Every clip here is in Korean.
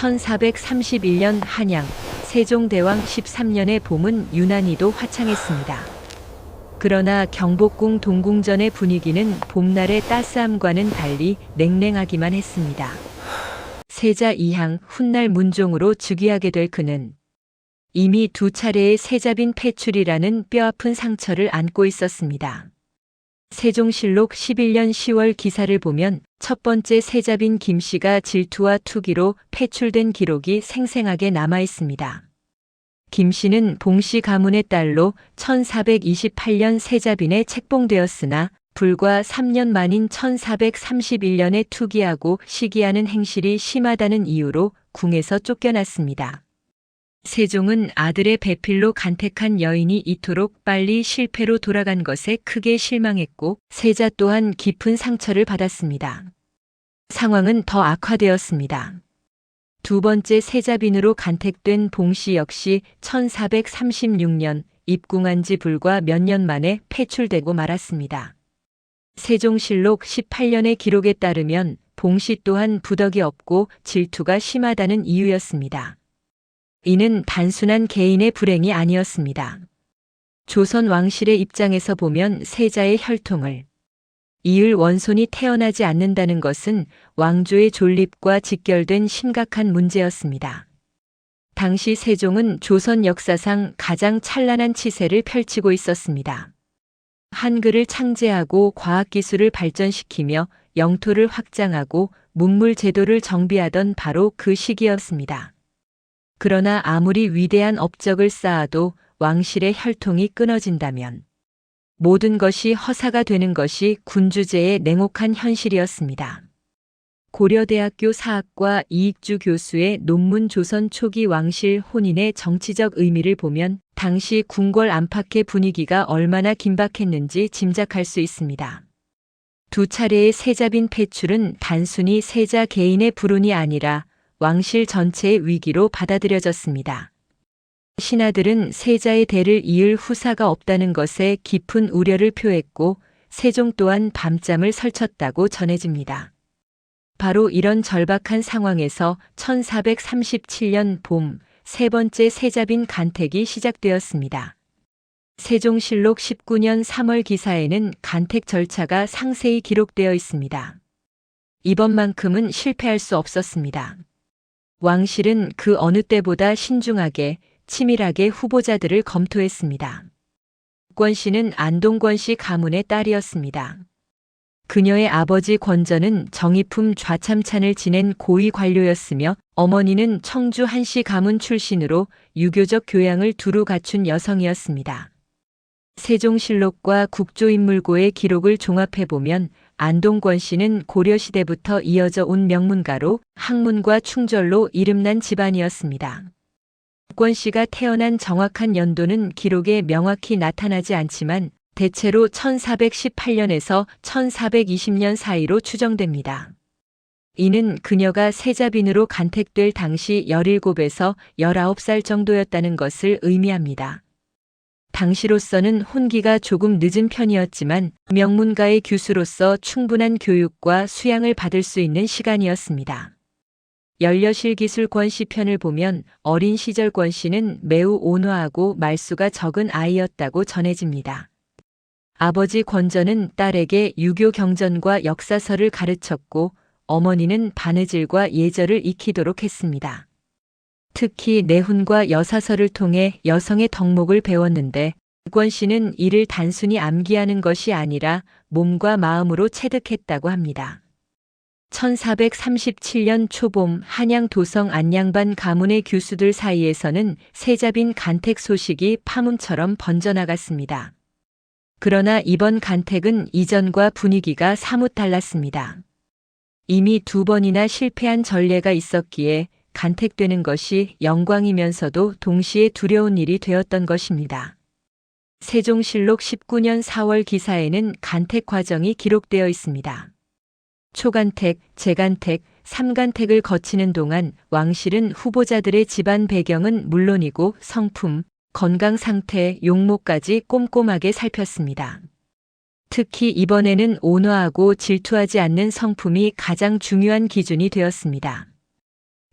1431년 한양, 세종대왕 13년의 봄은 유난히도 화창했습니다. 그러나 경복궁 동궁전의 분위기는 봄날의 따스함과는 달리 냉랭하기만 했습니다. 세자 이항 훗날 문종으로 즉위하게 될 그는 이미 2차례의 세자빈 폐출이라는 뼈아픈 상처를 안고 있었습니다. 세종실록 11년 10월 기사를 보면 첫 번째 세자빈 김씨가 질투와 투기로 폐출된 기록이 생생하게 남아 있습니다. 김씨는 봉씨 가문의 딸로 1428년 세자빈에 책봉되었으나 불과 3년 만인 1431년에 투기하고 시기하는 행실이 심하다는 이유로 궁에서 쫓겨났습니다. 세종은 아들의 배필로 간택한 여인이 이토록 빨리 실패로 돌아간 것에 크게 실망했고 세자 또한 깊은 상처를 받았습니다. 상황은 더 악화되었습니다. 두 번째 세자빈으로 간택된 봉씨 역시 1436년 입궁한 지 불과 몇 년 만에 폐출되고 말았습니다. 세종실록 18년의 기록에 따르면 봉씨 또한 부덕이 없고 질투가 심하다는 이유였습니다. 이는 단순한 개인의 불행이 아니었습니다. 조선 왕실의 입장에서 보면 세자의 혈통을 이을 원손이 태어나지 않는다는 것은 왕조의 존립과 직결된 심각한 문제였습니다. 당시 세종은 조선 역사상 가장 찬란한 치세를 펼치고 있었습니다. 한글을 창제하고 과학기술을 발전시키며 영토를 확장하고 문물 제도를 정비하던 바로 그 시기였습니다. 그러나 아무리 위대한 업적을 쌓아도 왕실의 혈통이 끊어진다면 모든 것이 허사가 되는 것이 군주제의 냉혹한 현실이었습니다. 고려대학교 사학과 이익주 교수의 논문 조선 초기 왕실 혼인의 정치적 의미를 보면 당시 궁궐 안팎의 분위기가 얼마나 긴박했는지 짐작할 수 있습니다. 2차례의 세자빈 폐출은 단순히 세자 개인의 불운이 아니라 왕실 전체의 위기로 받아들여졌습니다. 신하들은 세자의 대를 이을 후사가 없다는 것에 깊은 우려를 표했고 세종 또한 밤잠을 설쳤다고 전해집니다. 바로 이런 절박한 상황에서 1437년 봄 세 번째 세자빈 간택이 시작되었습니다. 세종실록 19년 3월 기사에는 간택 절차가 상세히 기록되어 있습니다. 이번만큼은 실패할 수 없었습니다. 왕실은 그 어느 때보다 신중하게 치밀하게 후보자들을 검토했습니다. 권씨는 안동권씨 가문의 딸이었습니다. 그녀의 아버지 권전은 정의품 좌참찬을 지낸 고위 관료였으며 어머니는 청주 한씨 가문 출신으로 유교적 교양을 두루 갖춘 여성이었습니다. 세종실록과 국조인물고의 기록을 종합해보면 안동권 씨는 고려시대부터 이어져 온 명문가로 학문과 충절로 이름난 집안이었습니다. 권 씨가 태어난 정확한 연도는 기록에 명확히 나타나지 않지만 대체로 1418년에서 1420년 사이로 추정됩니다. 이는 그녀가 세자빈으로 간택될 당시 17에서 19살 정도였다는 것을 의미합니다. 당시로서는 혼기가 조금 늦은 편이었지만 명문가의 규수로서 충분한 교육과 수양을 받을 수 있는 시간이었습니다. 연려실 기술 권씨 편을 보면 어린 시절 권씨는 매우 온화하고 말수가 적은 아이였다고 전해집니다. 아버지 권전은 딸에게 유교 경전과 역사서를 가르쳤고 어머니는 바느질과 예절을 익히도록 했습니다. 특히 내훈과 여사서를 통해 여성의 덕목을 배웠는데 권 씨는 이를 단순히 암기하는 것이 아니라 몸과 마음으로 체득했다고 합니다. 1437년 초봄 한양 도성 안양반 가문의 교수들 사이에서는 세자빈 간택 소식이 파문처럼 번져나갔습니다. 그러나 이번 간택은 이전과 분위기가 사뭇 달랐습니다. 이미 2번이나 실패한 전례가 있었기에 간택되는 것이 영광이면서도 동시에 두려운 일이 되었던 것입니다. 세종실록 19년 4월 기사에는 간택 과정이 기록되어 있습니다. 초간택, 재간택, 3간택을 거치는 동안 왕실은 후보자들의 집안 배경은 물론이고 성품, 건강 상태, 용모까지 꼼꼼하게 살폈습니다. 특히 이번에는 온화하고 질투하지 않는 성품이 가장 중요한 기준이 되었습니다.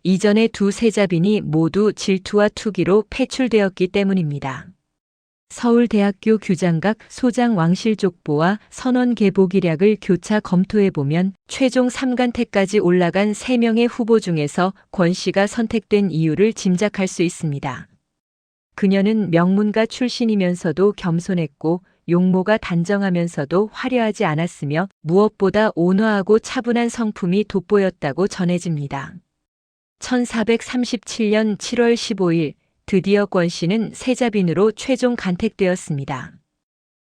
이전의 두 세자빈이 모두 질투와 투기로 패출되었기 때문입니다. 서울대학교 규장각 소장 왕실족보와 선원 계보기략을 교차 검토해보면 최종 3간택까지 올라간 3명의 후보 중에서 권 씨가 선택된 이유를 짐작할 수 있습니다. 그녀는 명문가 출신이면서도 겸손했고 용모가 단정하면서도 화려하지 않았으며 무엇보다 온화하고 차분한 성품이 돋보였다고 전해집니다. 1437년 7월 15일 드디어 권 씨는 세자빈으로 최종 간택되었습니다.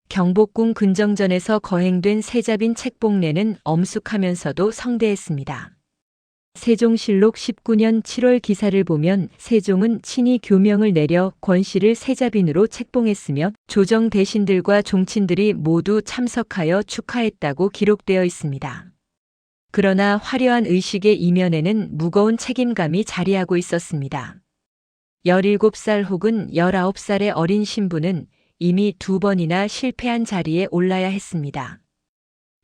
경복궁 근정전에서 거행된 세자빈 책봉례는 엄숙하면서도 성대했습니다. 세종실록 19년 7월 기사를 보면 세종은 친히 교명을 내려 권 씨를 세자빈으로 책봉했으며 조정 대신들과 종친들이 모두 참석하여 축하했다고 기록되어 있습니다. 그러나 화려한 의식의 이면에는 무거운 책임감이 자리하고 있었습니다. 17살 혹은 19살의 어린 신부는 이미 2번이나 실패한 자리에 올라야 했습니다.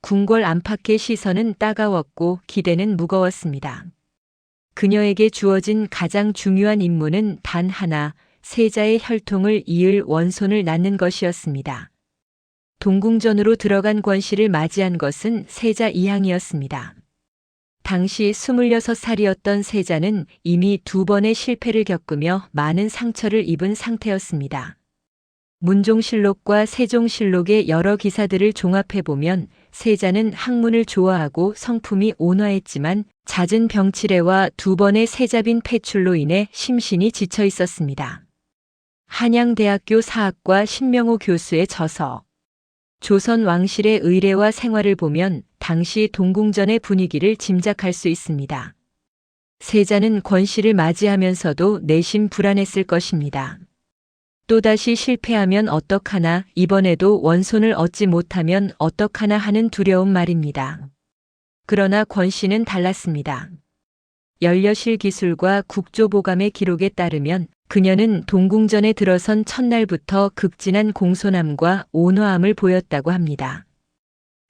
궁궐 안팎의 시선은 따가웠고 기대는 무거웠습니다. 그녀에게 주어진 가장 중요한 임무는 단 하나, 세자의 혈통을 이을 원손을 낳는 것이었습니다. 동궁전으로 들어간 권 씨를 맞이한 것은 세자 이항이었습니다. 당시 26살이었던 세자는 이미 2번의 실패를 겪으며 많은 상처를 입은 상태였습니다. 문종실록과 세종실록의 여러 기사들을 종합해보면 세자는 학문을 좋아하고 성품이 온화했지만 잦은 병치레와 2번의 세자빈 패출로 인해 심신이 지쳐 있었습니다. 한양대학교 사학과 신명호 교수의 저서 조선 왕실의 의례와 생활을 보면 당시 동궁전의 분위기를 짐작할 수 있습니다. 세자는 권 씨를 맞이하면서도 내심 불안했을 것입니다. 또다시 실패하면 어떡하나, 이번에도 원손을 얻지 못하면 어떡하나 하는 두려움 말입니다. 그러나 권 씨는 달랐습니다. 연려실 기술과 국조보감의 기록에 따르면 그녀는 동궁전에 들어선 첫날부터 극진한 공손함과 온화함을 보였다고 합니다.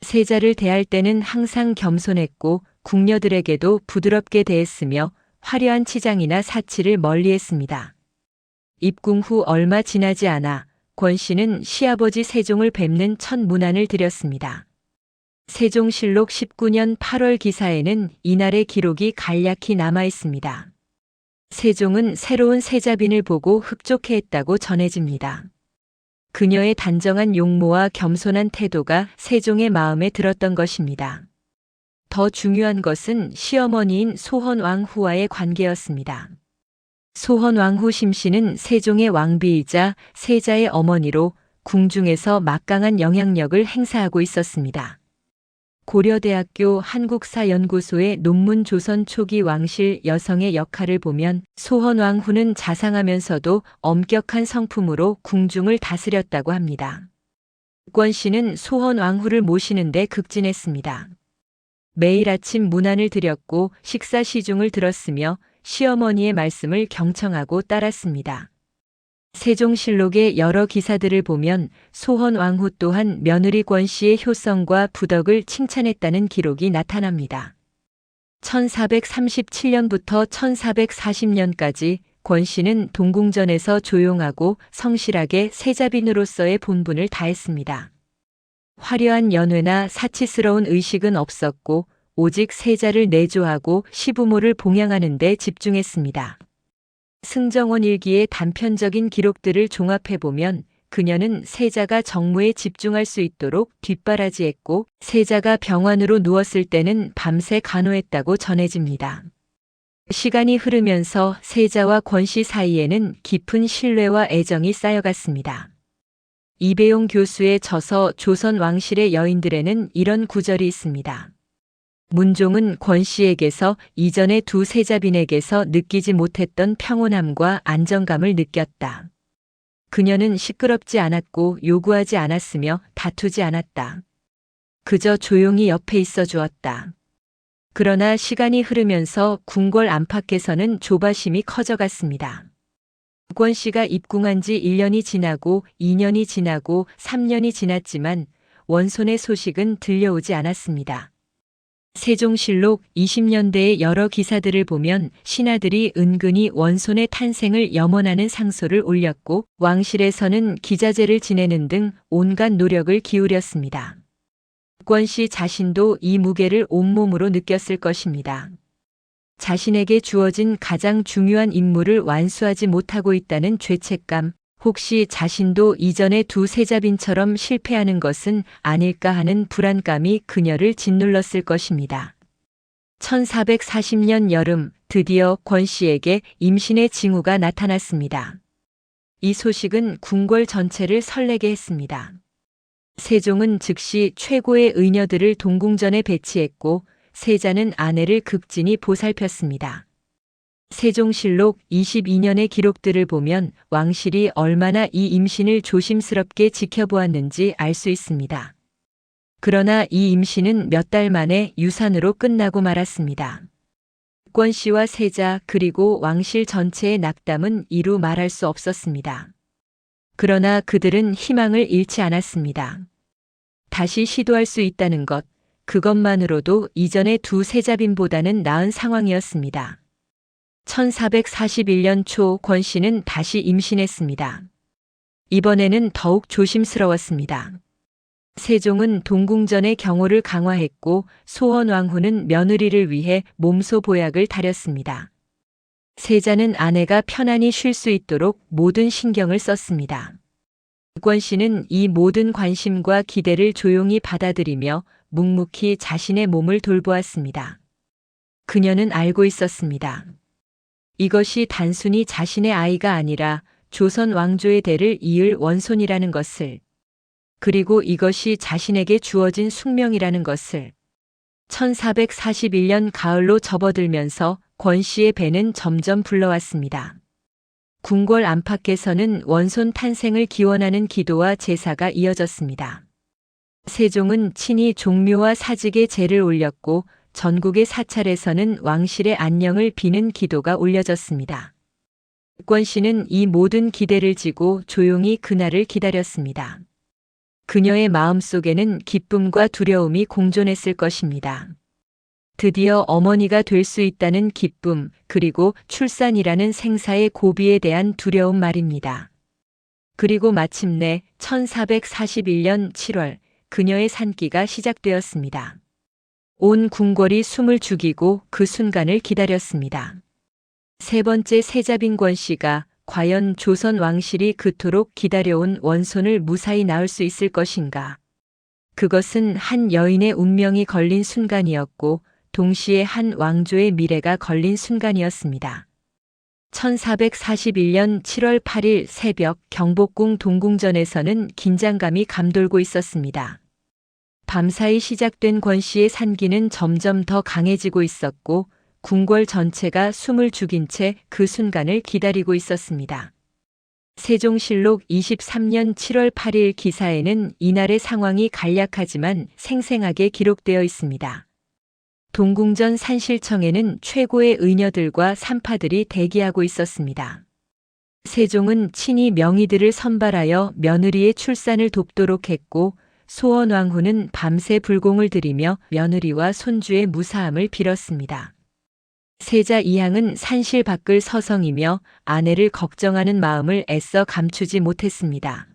세자를 대할 때는 항상 겸손했고 궁녀들에게도 부드럽게 대했으며 화려한 치장이나 사치를 멀리했습니다. 입궁 후 얼마 지나지 않아 권 씨는 시아버지 세종을 뵙는 첫 문안을 드렸습니다. 세종실록 19년 8월 기사에는 이날의 기록이 간략히 남아 있습니다. 세종은 새로운 세자빈을 보고 흡족해했다고 전해집니다. 그녀의 단정한 용모와 겸손한 태도가 세종의 마음에 들었던 것입니다. 더 중요한 것은 시어머니인 소헌왕후와의 관계였습니다. 소헌왕후 심씨는 세종의 왕비이자 세자의 어머니로 궁중에서 막강한 영향력을 행사하고 있었습니다. 고려대학교 한국사연구소의 논문 조선 초기 왕실 여성의 역할을 보면 소헌왕후는 자상하면서도 엄격한 성품으로 궁중을 다스렸다고 합니다. 권 씨는 소헌왕후를 모시는데 극진했습니다. 매일 아침 문안을 드렸고 식사 시중을 들었으며 시어머니의 말씀을 경청하고 따랐습니다. 세종실록의 여러 기사들을 보면 소헌왕후 또한 며느리 권 씨의 효성과 부덕을 칭찬했다는 기록이 나타납니다. 1437년부터 1440년까지 권 씨는 동궁전에서 조용하고 성실하게 세자빈으로서의 본분을 다했습니다. 화려한 연회나 사치스러운 의식은 없었고 오직 세자를 내조하고 시부모를 봉양하는 데 집중했습니다. 승정원 일기의 단편적인 기록들을 종합해보면 그녀는 세자가 정무에 집중할 수 있도록 뒷바라지했고 세자가 병환으로 누웠을 때는 밤새 간호했다고 전해집니다. 시간이 흐르면서 세자와 권 씨 사이에는 깊은 신뢰와 애정이 쌓여갔습니다. 이배용 교수의 저서 조선 왕실의 여인들에는 이런 구절이 있습니다. 문종은 권 씨에게서 이전의 두 세자빈에게서 느끼지 못했던 평온함과 안정감을 느꼈다. 그녀는 시끄럽지 않았고 요구하지 않았으며 다투지 않았다. 그저 조용히 옆에 있어 주었다. 그러나 시간이 흐르면서 궁궐 안팎에서는 조바심이 커져갔습니다. 권 씨가 입궁한 지 1년이 지나고 2년이 지나고 3년이 지났지만 원손의 소식은 들려오지 않았습니다. 세종실록 20년대의 여러 기사들을 보면 신하들이 은근히 원손의 탄생을 염원하는 상소를 올렸고 왕실에서는 기자재를 지내는 등 온갖 노력을 기울였습니다. 국권씨 자신도 이 무게를 온몸으로 느꼈을 것입니다. 자신에게 주어진 가장 중요한 임무를 완수하지 못하고 있다는 죄책감, 혹시 자신도 이전의 두 세자빈처럼 실패하는 것은 아닐까 하는 불안감이 그녀를 짓눌렀을 것입니다. 1440년 여름 드디어 권 씨에게 임신의 징후가 나타났습니다. 이 소식은 궁궐 전체를 설레게 했습니다. 세종은 즉시 최고의 의녀들을 동궁전에 배치했고 세자는 아내를 극진히 보살폈습니다. 세종실록 22년의 기록들을 보면 왕실이 얼마나 이 임신을 조심스럽게 지켜보았는지 알 수 있습니다. 그러나 이 임신은 몇 달 만에 유산으로 끝나고 말았습니다. 권 씨와 세자 그리고 왕실 전체의 낙담은 이루 말할 수 없었습니다. 그러나 그들은 희망을 잃지 않았습니다. 다시 시도할 수 있다는 것, 그것만으로도 이전의 두 세자빈보다는 나은 상황이었습니다. 1441년 초 권 씨는 다시 임신했습니다. 이번에는 더욱 조심스러웠습니다. 세종은 동궁전의 경호를 강화했고 소원왕후는 며느리를 위해 몸소 보약을 다렸습니다. 세자는 아내가 편안히 쉴 수 있도록 모든 신경을 썼습니다. 권 씨는 이 모든 관심과 기대를 조용히 받아들이며 묵묵히 자신의 몸을 돌보았습니다. 그녀는 알고 있었습니다. 이것이 단순히 자신의 아이가 아니라 조선 왕조의 대를 이을 원손이라는 것을, 그리고 이것이 자신에게 주어진 숙명이라는 것을. 1441년 가을로 접어들면서 권 씨의 배는 점점 불러왔습니다. 궁궐 안팎에서는 원손 탄생을 기원하는 기도와 제사가 이어졌습니다. 세종은 친히 종묘와 사직에 제를 올렸고 전국의 사찰에서는 왕실의 안녕을 비는 기도가 올려졌습니다. 권 씨는 이 모든 기대를 지고 조용히 그날을 기다렸습니다. 그녀의 마음속에는 기쁨과 두려움이 공존했을 것입니다. 드디어 어머니가 될 수 있다는 기쁨, 그리고 출산이라는 생사의 고비에 대한 두려움 말입니다. 그리고 마침내 1441년 7월 그녀의 산기가 시작되었습니다. 온 궁궐이 숨을 죽이고 그 순간을 기다렸습니다. 세 번째 세자빈 권 씨가 과연 조선 왕실이 그토록 기다려온 원손을 무사히 낳을 수 있을 것인가? 그것은 한 여인의 운명이 걸린 순간이었고 동시에 한 왕조의 미래가 걸린 순간이었습니다. 1441년 7월 8일 새벽 경복궁 동궁전에서는 긴장감이 감돌고 있었습니다. 밤사이 시작된 권 씨의 산기는 점점 더 강해지고 있었고 궁궐 전체가 숨을 죽인 채 그 순간을 기다리고 있었습니다. 세종실록 23년 7월 8일 기사에는 이날의 상황이 간략하지만 생생하게 기록되어 있습니다. 동궁전 산실청에는 최고의 의녀들과 산파들이 대기하고 있었습니다. 세종은 친히 명의들을 선발하여 며느리의 출산을 돕도록 했고 소원왕후는 밤새 불공을 들이며 며느리와 손주의 무사함을 빌었습니다. 세자 이항은 산실 밖을 서성이며 아내를 걱정하는 마음을 애써 감추지 못했습니다.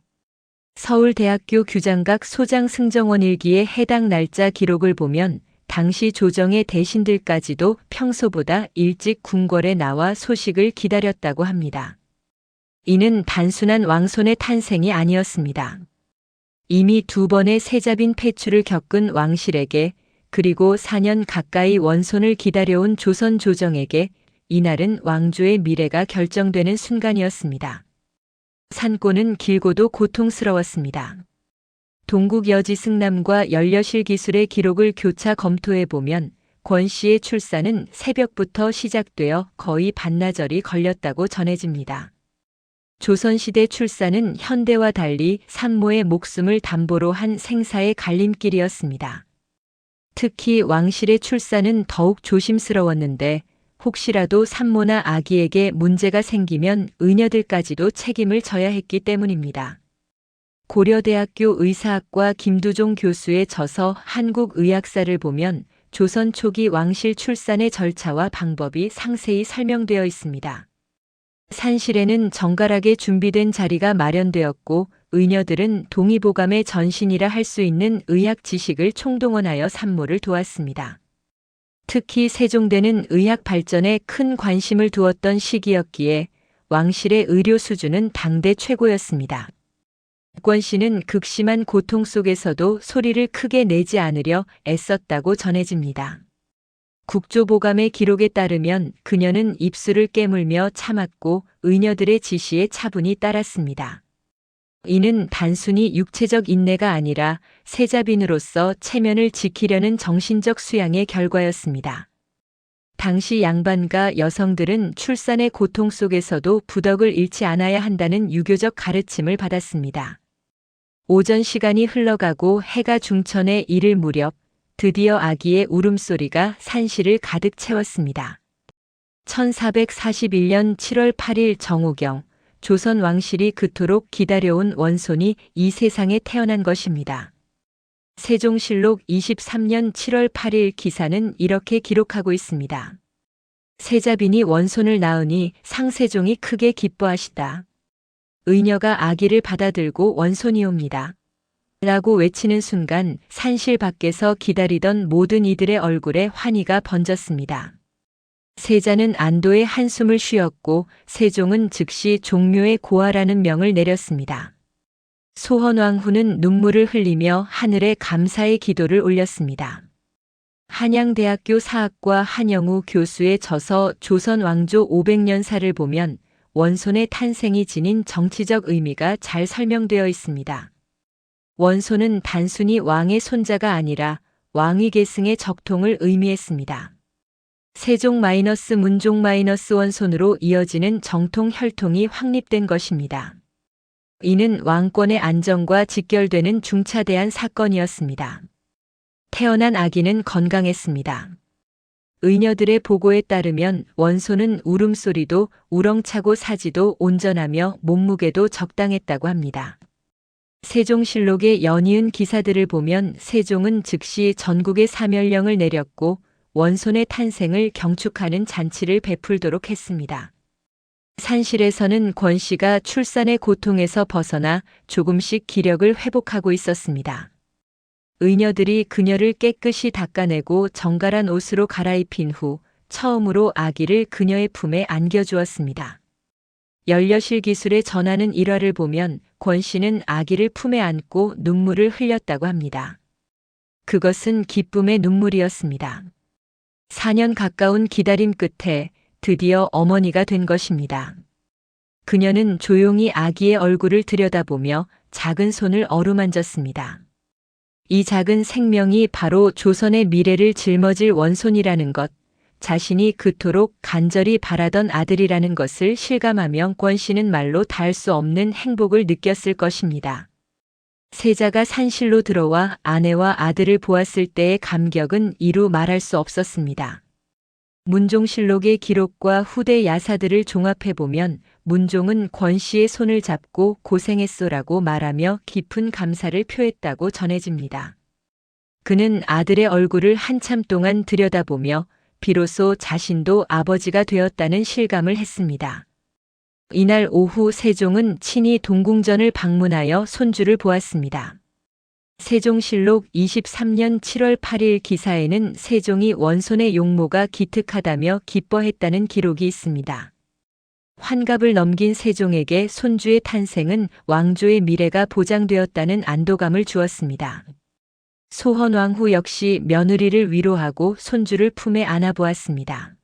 서울대학교 규장각 소장 승정원 일기의 해당 날짜 기록을 보면 당시 조정의 대신들까지도 평소보다 일찍 궁궐에 나와 소식을 기다렸다고 합니다. 이는 단순한 왕손의 탄생이 아니었습니다. 이미 두 번의 세자빈 폐출을 겪은 왕실에게 그리고 4년 가까이 원손을 기다려온 조선 조정에게 이날은 왕조의 미래가 결정되는 순간이었습니다. 산고는 길고도 고통스러웠습니다. 동국 여지 승남과 연려실 기술의 기록을 교차 검토해보면 권 씨의 출산은 새벽부터 시작되어 거의 반나절이 걸렸다고 전해집니다. 조선시대 출산은 현대와 달리 산모의 목숨을 담보로 한 생사의 갈림길이었습니다. 특히 왕실의 출산은 더욱 조심스러웠는데 혹시라도 산모나 아기에게 문제가 생기면 의녀들까지도 책임을 져야 했기 때문입니다. 고려대학교 의사학과 김두종 교수의 저서 한국의학사를 보면 조선 초기 왕실 출산의 절차와 방법이 상세히 설명되어 있습니다. 산실에는 정갈하게 준비된 자리가 마련되었고 의녀들은 동의보감의 전신이라 할 수 있는 의학 지식을 총동원하여 산모를 도왔습니다. 특히 세종대는 의학 발전에 큰 관심을 두었던 시기였기에 왕실의 의료 수준은 당대 최고였습니다. 권씨는 극심한 고통 속에서도 소리를 크게 내지 않으려 애썼다고 전해집니다. 국조보감의 기록에 따르면 그녀는 입술을 깨물며 참았고 의녀들의 지시에 차분히 따랐습니다. 이는 단순히 육체적 인내가 아니라 세자빈으로서 체면을 지키려는 정신적 수양의 결과였습니다. 당시 양반과 여성들은 출산의 고통 속에서도 부덕을 잃지 않아야 한다는 유교적 가르침을 받았습니다. 오전 시간이 흘러가고 해가 중천에 이를 무렵 드디어 아기의 울음소리가 산실을 가득 채웠습니다. 1441년 7월 8일 정오경 조선 왕실이 그토록 기다려온 원손이 이 세상에 태어난 것입니다. 세종실록 23년 7월 8일 기사는 이렇게 기록하고 있습니다. 세자빈이 원손을 낳으니 상세종이 크게 기뻐하시다. 의녀가 아기를 받아들고 원손이옵니다. 라고 외치는 순간 산실 밖에서 기다리던 모든 이들의 얼굴에 환희가 번졌습니다. 세자는 안도의 한숨을 쉬었고 세종은 즉시 종묘에 고하라는 명을 내렸습니다. 소헌왕후는 눈물을 흘리며 하늘에 감사의 기도를 올렸습니다. 한양대학교 사학과 한영우 교수의 저서 조선 왕조 500년사를 보면 원손의 탄생이 지닌 정치적 의미가 잘 설명되어 있습니다. 원손은 단순히 왕의 손자가 아니라 왕위 계승의 적통을 의미했습니다. 세종-문종- 원손으로 이어지는 정통 혈통이 확립된 것입니다. 이는 왕권의 안정과 직결되는 중차대한 사건이었습니다. 태어난 아기는 건강했습니다. 의녀들의 보고에 따르면 원손은 울음소리도 우렁차고 사지도 온전하며 몸무게도 적당했다고 합니다. 세종실록의 연이은 기사들을 보면 세종은 즉시 전국에 사멸령을 내렸고 원손의 탄생을 경축하는 잔치를 베풀도록 했습니다. 산실에서는 권씨가 출산의 고통에서 벗어나 조금씩 기력을 회복하고 있었습니다. 의녀들이 그녀를 깨끗이 닦아내고 정갈한 옷으로 갈아입힌 후 처음으로 아기를 그녀의 품에 안겨주었습니다. 연려실 기술에 전하는 일화를 보면 권씨는 아기를 품에 안고 눈물을 흘렸다고 합니다. 그것은 기쁨의 눈물이었습니다. 4년 가까운 기다림 끝에 드디어 어머니가 된 것입니다. 그녀는 조용히 아기의 얼굴을 들여다보며 작은 손을 어루만졌습니다. 이 작은 생명이 바로 조선의 미래를 짊어질 원손이라는 것, 자신이 그토록 간절히 바라던 아들이라는 것을 실감하며 권씨는 말로 닿을 수 없는 행복을 느꼈을 것입니다. 세자가 산실로 들어와 아내와 아들을 보았을 때의 감격은 이루 말할 수 없었습니다. 문종실록의 기록과 후대 야사들을 종합해보면 문종은 권씨의 손을 잡고 고생했소라고 말하며 깊은 감사를 표했다고 전해집니다. 그는 아들의 얼굴을 한참 동안 들여다보며 비로소 자신도 아버지가 되었다는 실감을 했습니다. 이날 오후 세종은 친히 동궁전을 방문하여 손주를 보았습니다. 세종실록 23년 7월 8일 기사에는 세종이 원손의 용모가 기특하다며 기뻐했다는 기록이 있습니다. 환갑을 넘긴 세종에게 손주의 탄생은 왕조의 미래가 보장되었다는 안도감을 주었습니다. 소헌왕후 역시 며느리를 위로하고 손주를 품에 안아보았습니다.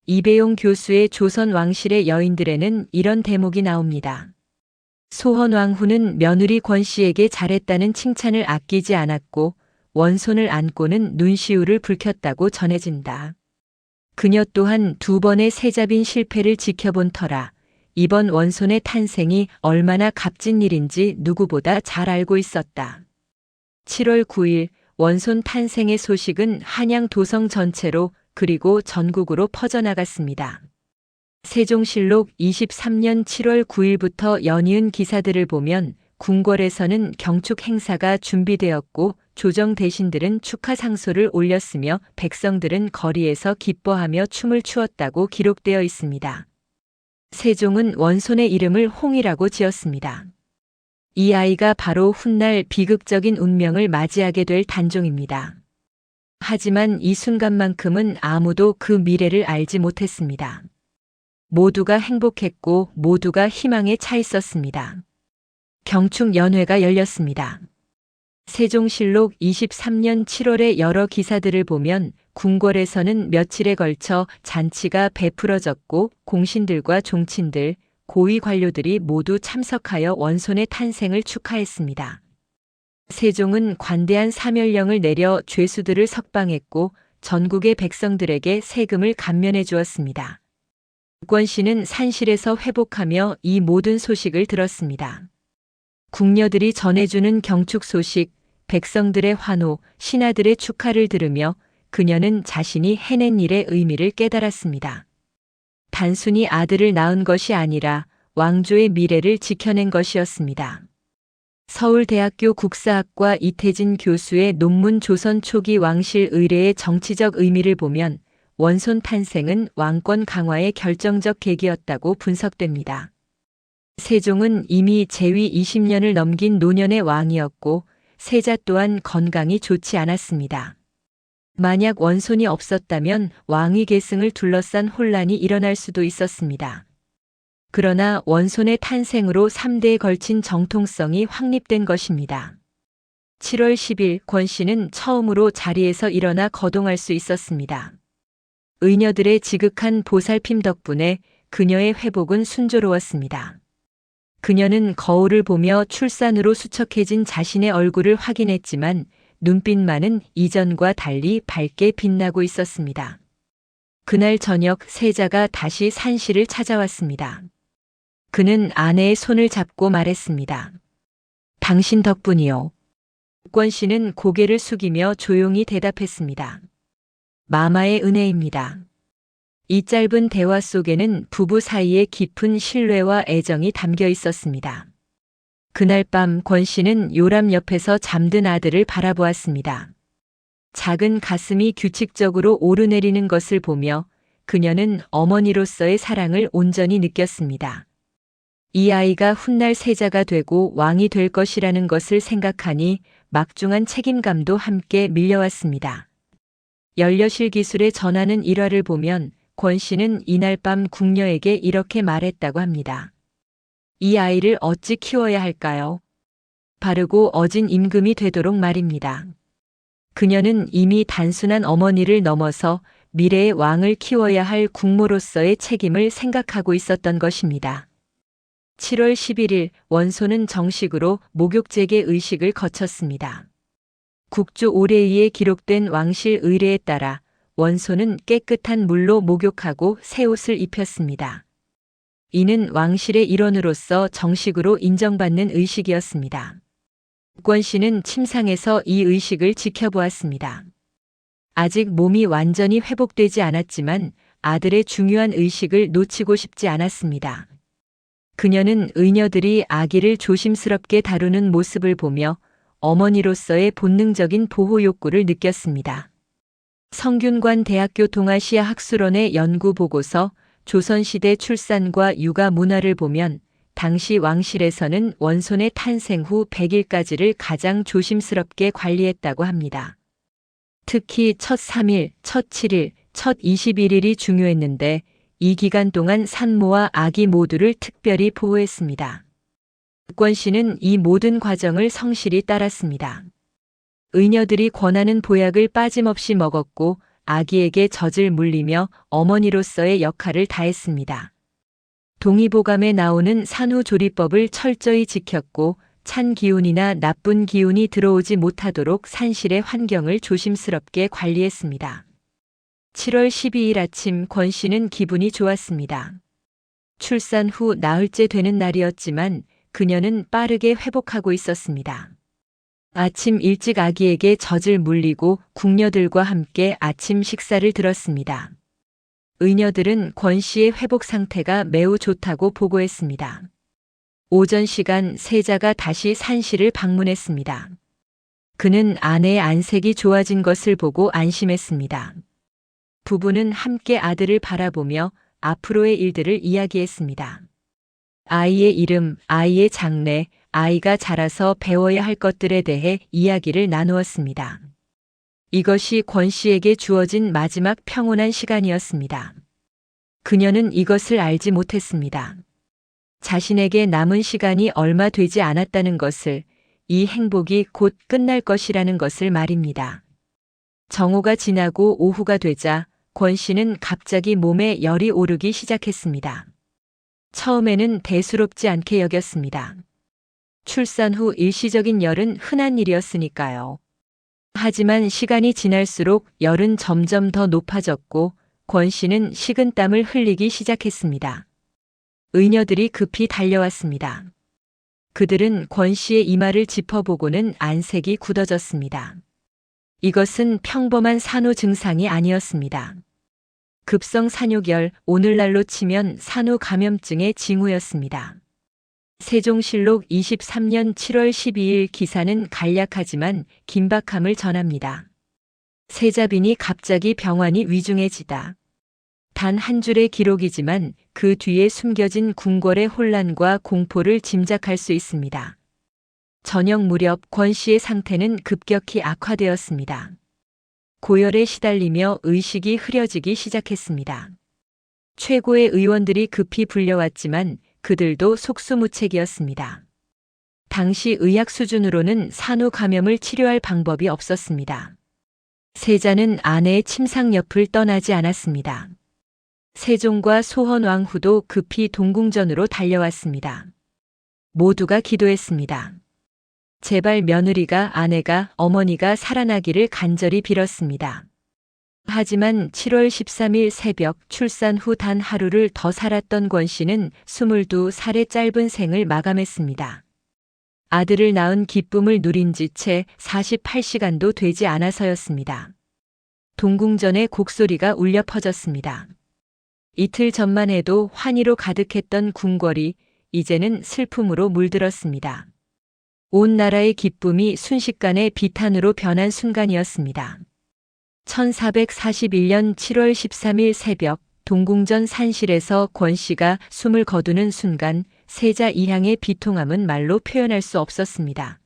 이배용 교수의 조선 왕실의 여인들에는 이런 대목이 나옵니다. 소헌왕후는 며느리 권씨에게 잘했다는 칭찬을 아끼지 않았고 원손을 안고는 눈시울을 붉혔다고 전해진다. 그녀 또한 2번의 세자빈 실패를 지켜본 터라 이번 원손의 탄생이 얼마나 값진 일인지 누구보다 잘 알고 있었다. 7월 9일 원손 탄생의 소식은 한양 도성 전체로 그리고 전국으로 퍼져나갔습니다. 세종실록 23년 7월 9일부터 연이은 기사들을 보면 궁궐에서는 경축 행사가 준비되었고 조정 대신들은 축하 상소를 올렸으며 백성들은 거리에서 기뻐하며 춤을 추었다고 기록되어 있습니다. 세종은 원손의 이름을 홍이라고 지었습니다. 이 아이가 바로 훗날 비극적인 운명을 맞이하게 될 단종입니다. 하지만 이 순간만큼은 아무도 그 미래를 알지 못했습니다. 모두가 행복했고 모두가 희망에 차 있었습니다. 경축 연회가 열렸습니다. 세종실록 23년 7월의 여러 기사들을 보면 궁궐에서는 며칠에 걸쳐 잔치가 베풀어졌고 공신들과 종친들, 고위 관료들이 모두 참석하여 원손의 탄생을 축하했습니다. 세종은 관대한 사멸령을 내려 죄수들을 석방했고 전국의 백성들에게 세금을 감면해 주었습니다. 국권씨는 산실에서 회복하며 이 모든 소식을 들었습니다. 궁녀들이 전해주는 경축 소식, 백성들의 환호, 신하들의 축하를 들으며 그녀는 자신이 해낸 일의 의미를 깨달았습니다. 단순히 아들을 낳은 것이 아니라 왕조의 미래를 지켜낸 것이었습니다. 서울대학교 국사학과 이태진 교수의 논문 조선 초기 왕실 의례의 정치적 의미를 보면 원손 탄생은 왕권 강화의 결정적 계기였다고 분석됩니다. 세종은 이미 재위 20년을 넘긴 노년의 왕이었고 세자 또한 건강이 좋지 않았습니다. 만약 원손이 없었다면 왕위 계승을 둘러싼 혼란이 일어날 수도 있었습니다. 그러나 원손의 탄생으로 3대에 걸친 정통성이 확립된 것입니다. 7월 10일 권씨는 처음으로 자리에서 일어나 거동할 수 있었습니다. 의녀들의 지극한 보살핌 덕분에 그녀의 회복은 순조로웠습니다. 그녀는 거울을 보며 출산으로 수척해진 자신의 얼굴을 확인했지만 눈빛만은 이전과 달리 밝게 빛나고 있었습니다. 그날 저녁 세자가 다시 산실을 찾아왔습니다. 그는 아내의 손을 잡고 말했습니다. 당신 덕분이요. 권씨는 고개를 숙이며 조용히 대답했습니다. 마마의 은혜입니다. 이 짧은 대화 속에는 부부 사이에 깊은 신뢰와 애정이 담겨 있었습니다. 그날 밤 권씨는 요람 옆에서 잠든 아들을 바라보았습니다. 작은 가슴이 규칙적으로 오르내리는 것을 보며 그녀는 어머니로서의 사랑을 온전히 느꼈습니다. 이 아이가 훗날 세자가 되고 왕이 될 것이라는 것을 생각하니 막중한 책임감도 함께 밀려왔습니다. 연려실 기술의 전하는 일화를 보면 권씨는 이날 밤 궁녀에게 이렇게 말했다고 합니다. 이 아이를 어찌 키워야 할까요? 바르고 어진 임금이 되도록 말입니다. 그녀는 이미 단순한 어머니를 넘어서 미래의 왕을 키워야 할 국모로서의 책임을 생각하고 있었던 것입니다. 7월 11일 원손은 정식으로 목욕제계 의식을 거쳤습니다. 국조 오레이에 기록된 왕실 의례에 따라 원손은 깨끗한 물로 목욕하고 새 옷을 입혔습니다. 이는 왕실의 일원으로서 정식으로 인정받는 의식이었습니다. 권씨는 침상에서 이 의식을 지켜보았습니다. 아직 몸이 완전히 회복되지 않았지만 아들의 중요한 의식을 놓치고 싶지 않았습니다. 그녀는 의녀들이 아기를 조심스럽게 다루는 모습을 보며 어머니로서의 본능적인 보호 욕구를 느꼈습니다. 성균관 대학교 동아시아 학술원의 연구 보고서 조선시대 출산과 육아 문화를 보면 당시 왕실에서는 원손의 탄생 후 100일까지를 가장 조심스럽게 관리했다고 합니다. 특히 첫 3일, 첫 7일, 첫 21일이 중요했는데 이 기간 동안 산모와 아기 모두를 특별히 보호했습니다. 권씨는 이 모든 과정을 성실히 따랐습니다. 의녀들이 권하는 보약을 빠짐없이 먹었고 아기에게 젖을 물리며 어머니로서의 역할을 다했습니다. 동의보감에 나오는 산후조리법을 철저히 지켰고 찬 기운이나 나쁜 기운이 들어오지 못하도록 산실의 환경을 조심스럽게 관리했습니다. 7월 12일 아침 권씨는 기분이 좋았습니다. 출산 후 나흘째 되는 날이었지만 그녀는 빠르게 회복하고 있었습니다. 아침 일찍 아기에게 젖을 물리고 궁녀들과 함께 아침 식사를 들었습니다. 의녀들은 권씨의 회복 상태가 매우 좋다고 보고했습니다. 오전 시간 세자가 다시 산시를 방문했습니다. 그는 아내의 안색이 좋아진 것을 보고 안심했습니다. 부부는 함께 아들을 바라보며 앞으로의 일들을 이야기했습니다. 아이의 이름, 아이의 장래, 아이가 자라서 배워야 할 것들에 대해 이야기를 나누었습니다. 이것이 권 씨에게 주어진 마지막 평온한 시간이었습니다. 그녀는 이것을 알지 못했습니다. 자신에게 남은 시간이 얼마 되지 않았다는 것을, 이 행복이 곧 끝날 것이라는 것을 말입니다. 정오가 지나고 오후가 되자 권 씨는 갑자기 몸에 열이 오르기 시작했습니다. 처음에는 대수롭지 않게 여겼습니다. 출산 후 일시적인 열은 흔한 일이었으니까요. 하지만 시간이 지날수록 열은 점점 더 높아졌고 권 씨는 식은땀을 흘리기 시작했습니다. 의녀들이 급히 달려왔습니다. 그들은 권 씨의 이마를 짚어보고는 안색이 굳어졌습니다. 이것은 평범한 산후 증상이 아니었습니다. 급성 산후결, 오늘날로 치면 산후 감염증의 징후였습니다. 세종실록 23년 7월 12일 기사는 간략하지만 긴박함을 전합니다. 세자빈이 갑자기 병환이 위중해지다. 단 한 줄의 기록이지만 그 뒤에 숨겨진 궁궐의 혼란과 공포를 짐작할 수 있습니다. 저녁 무렵 권 씨의 상태는 급격히 악화되었습니다. 고열에 시달리며 의식이 흐려지기 시작했습니다. 최고의 의원들이 급히 불려왔지만 그들도 속수무책이었습니다. 당시 의학 수준으로는 산후 감염을 치료할 방법이 없었습니다. 세자는 아내의 침상 옆을 떠나지 않았습니다. 세종과 소헌왕후도 급히 동궁전으로 달려왔습니다. 모두가 기도했습니다. 제발 며느리가, 아내가, 어머니가 살아나기를 간절히 빌었습니다. 하지만 7월 13일 새벽 출산 후 단 하루를 더 살았던 권 씨는 22살의 짧은 생을 마감했습니다. 아들을 낳은 기쁨을 누린 지 채 48시간도 되지 않아서였습니다. 동궁전의 곡소리가 울려 퍼졌습니다. 이틀 전만 해도 환희로 가득했던 궁궐이 이제는 슬픔으로 물들었습니다. 온 나라의 기쁨이 순식간에 비탄으로 변한 순간이었습니다. 1441년 7월 13일 새벽 동궁전 산실에서 권 씨가 숨을 거두는 순간 세자 이향의 비통함은 말로 표현할 수 없었습니다.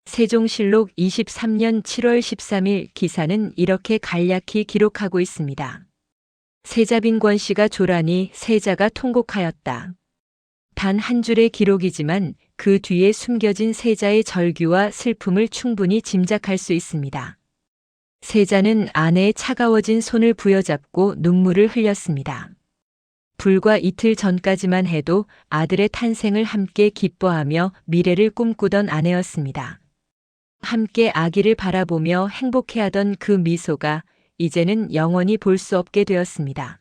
세종실록 23년 7월 13일 기사는 이렇게 간략히 기록하고 있습니다. 세자빈 권 씨가 조라니 세자가 통곡하였다. 단 한 줄의 기록이지만 그 뒤에 숨겨진 세자의 절규와 슬픔을 충분히 짐작할 수 있습니다. 세자는 아내의 차가워진 손을 부여잡고 눈물을 흘렸습니다. 불과 이틀 전까지만 해도 아들의 탄생을 함께 기뻐하며 미래를 꿈꾸던 아내였습니다. 함께 아기를 바라보며 행복해하던 그 미소가 이제는 영원히 볼 수 없게 되었습니다.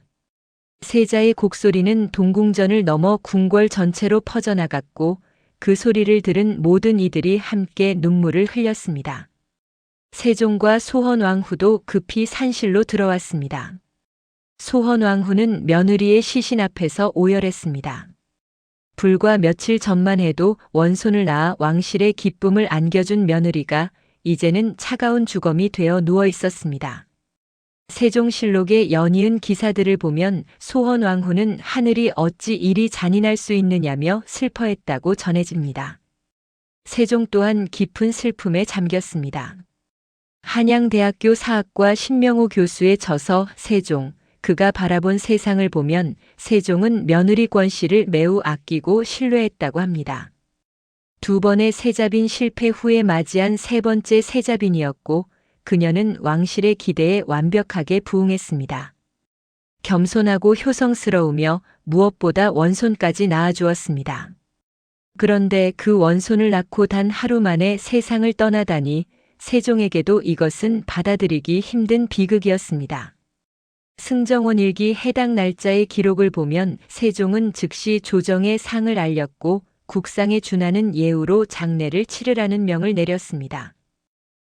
세자의 곡소리는 동궁전을 넘어 궁궐 전체로 퍼져나갔고 그 소리를 들은 모든 이들이 함께 눈물을 흘렸습니다. 세종과 소헌왕후도 급히 산실로 들어왔습니다. 소헌왕후는 며느리의 시신 앞에서 오열했습니다. 불과 며칠 전만 해도 원손을 낳아 왕실의 기쁨을 안겨준 며느리가 이제는 차가운 주검이 되어 누워 있었습니다. 세종실록의 연이은 기사들을 보면 소헌왕후는 하늘이 어찌 이리 잔인할 수 있느냐며 슬퍼했다고 전해집니다. 세종 또한 깊은 슬픔에 잠겼습니다. 한양대학교 사학과 신명호 교수의 저서 세종, 그가 바라본 세상을 보면 세종은 며느리 권 씨를 매우 아끼고 신뢰했다고 합니다. 두 번의 세자빈 실패 후에 맞이한 세 번째 세자빈이었고 그녀는 왕실의 기대에 완벽하게 부응했습니다. 겸손하고 효성스러우며 무엇보다 원손까지 낳아주었습니다. 그런데 그 원손을 낳고 단 하루 만에 세상을 떠나다니 세종에게도 이것은 받아들이기 힘든 비극이었습니다. 승정원 일기 해당 날짜의 기록을 보면 세종은 즉시 조정에 상을 알렸고 국상에 준하는 예우로 장례를 치르라는 명을 내렸습니다.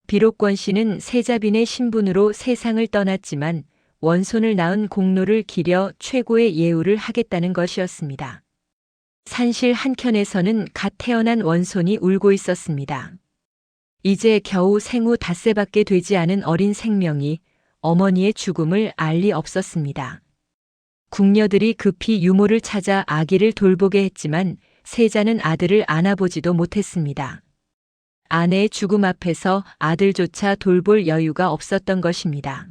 비록 권 씨는 세자빈의 신분으로 세상을 떠났지만 원손을 낳은 공로를 기려 최고의 예우를 하겠다는 것이었습니다. 산실 한켠에서는 갓 태어난 원손이 울고 있었습니다. 이제 겨우 생후 닷새밖에 되지 않은 어린 생명이 어머니의 죽음을 알 리 없었습니다. 궁녀들이 급히 유모를 찾아 아기를 돌보게 했지만 세자는 아들을 안아보지도 못했습니다. 아내의 죽음 앞에서 아들조차 돌볼 여유가 없었던 것입니다.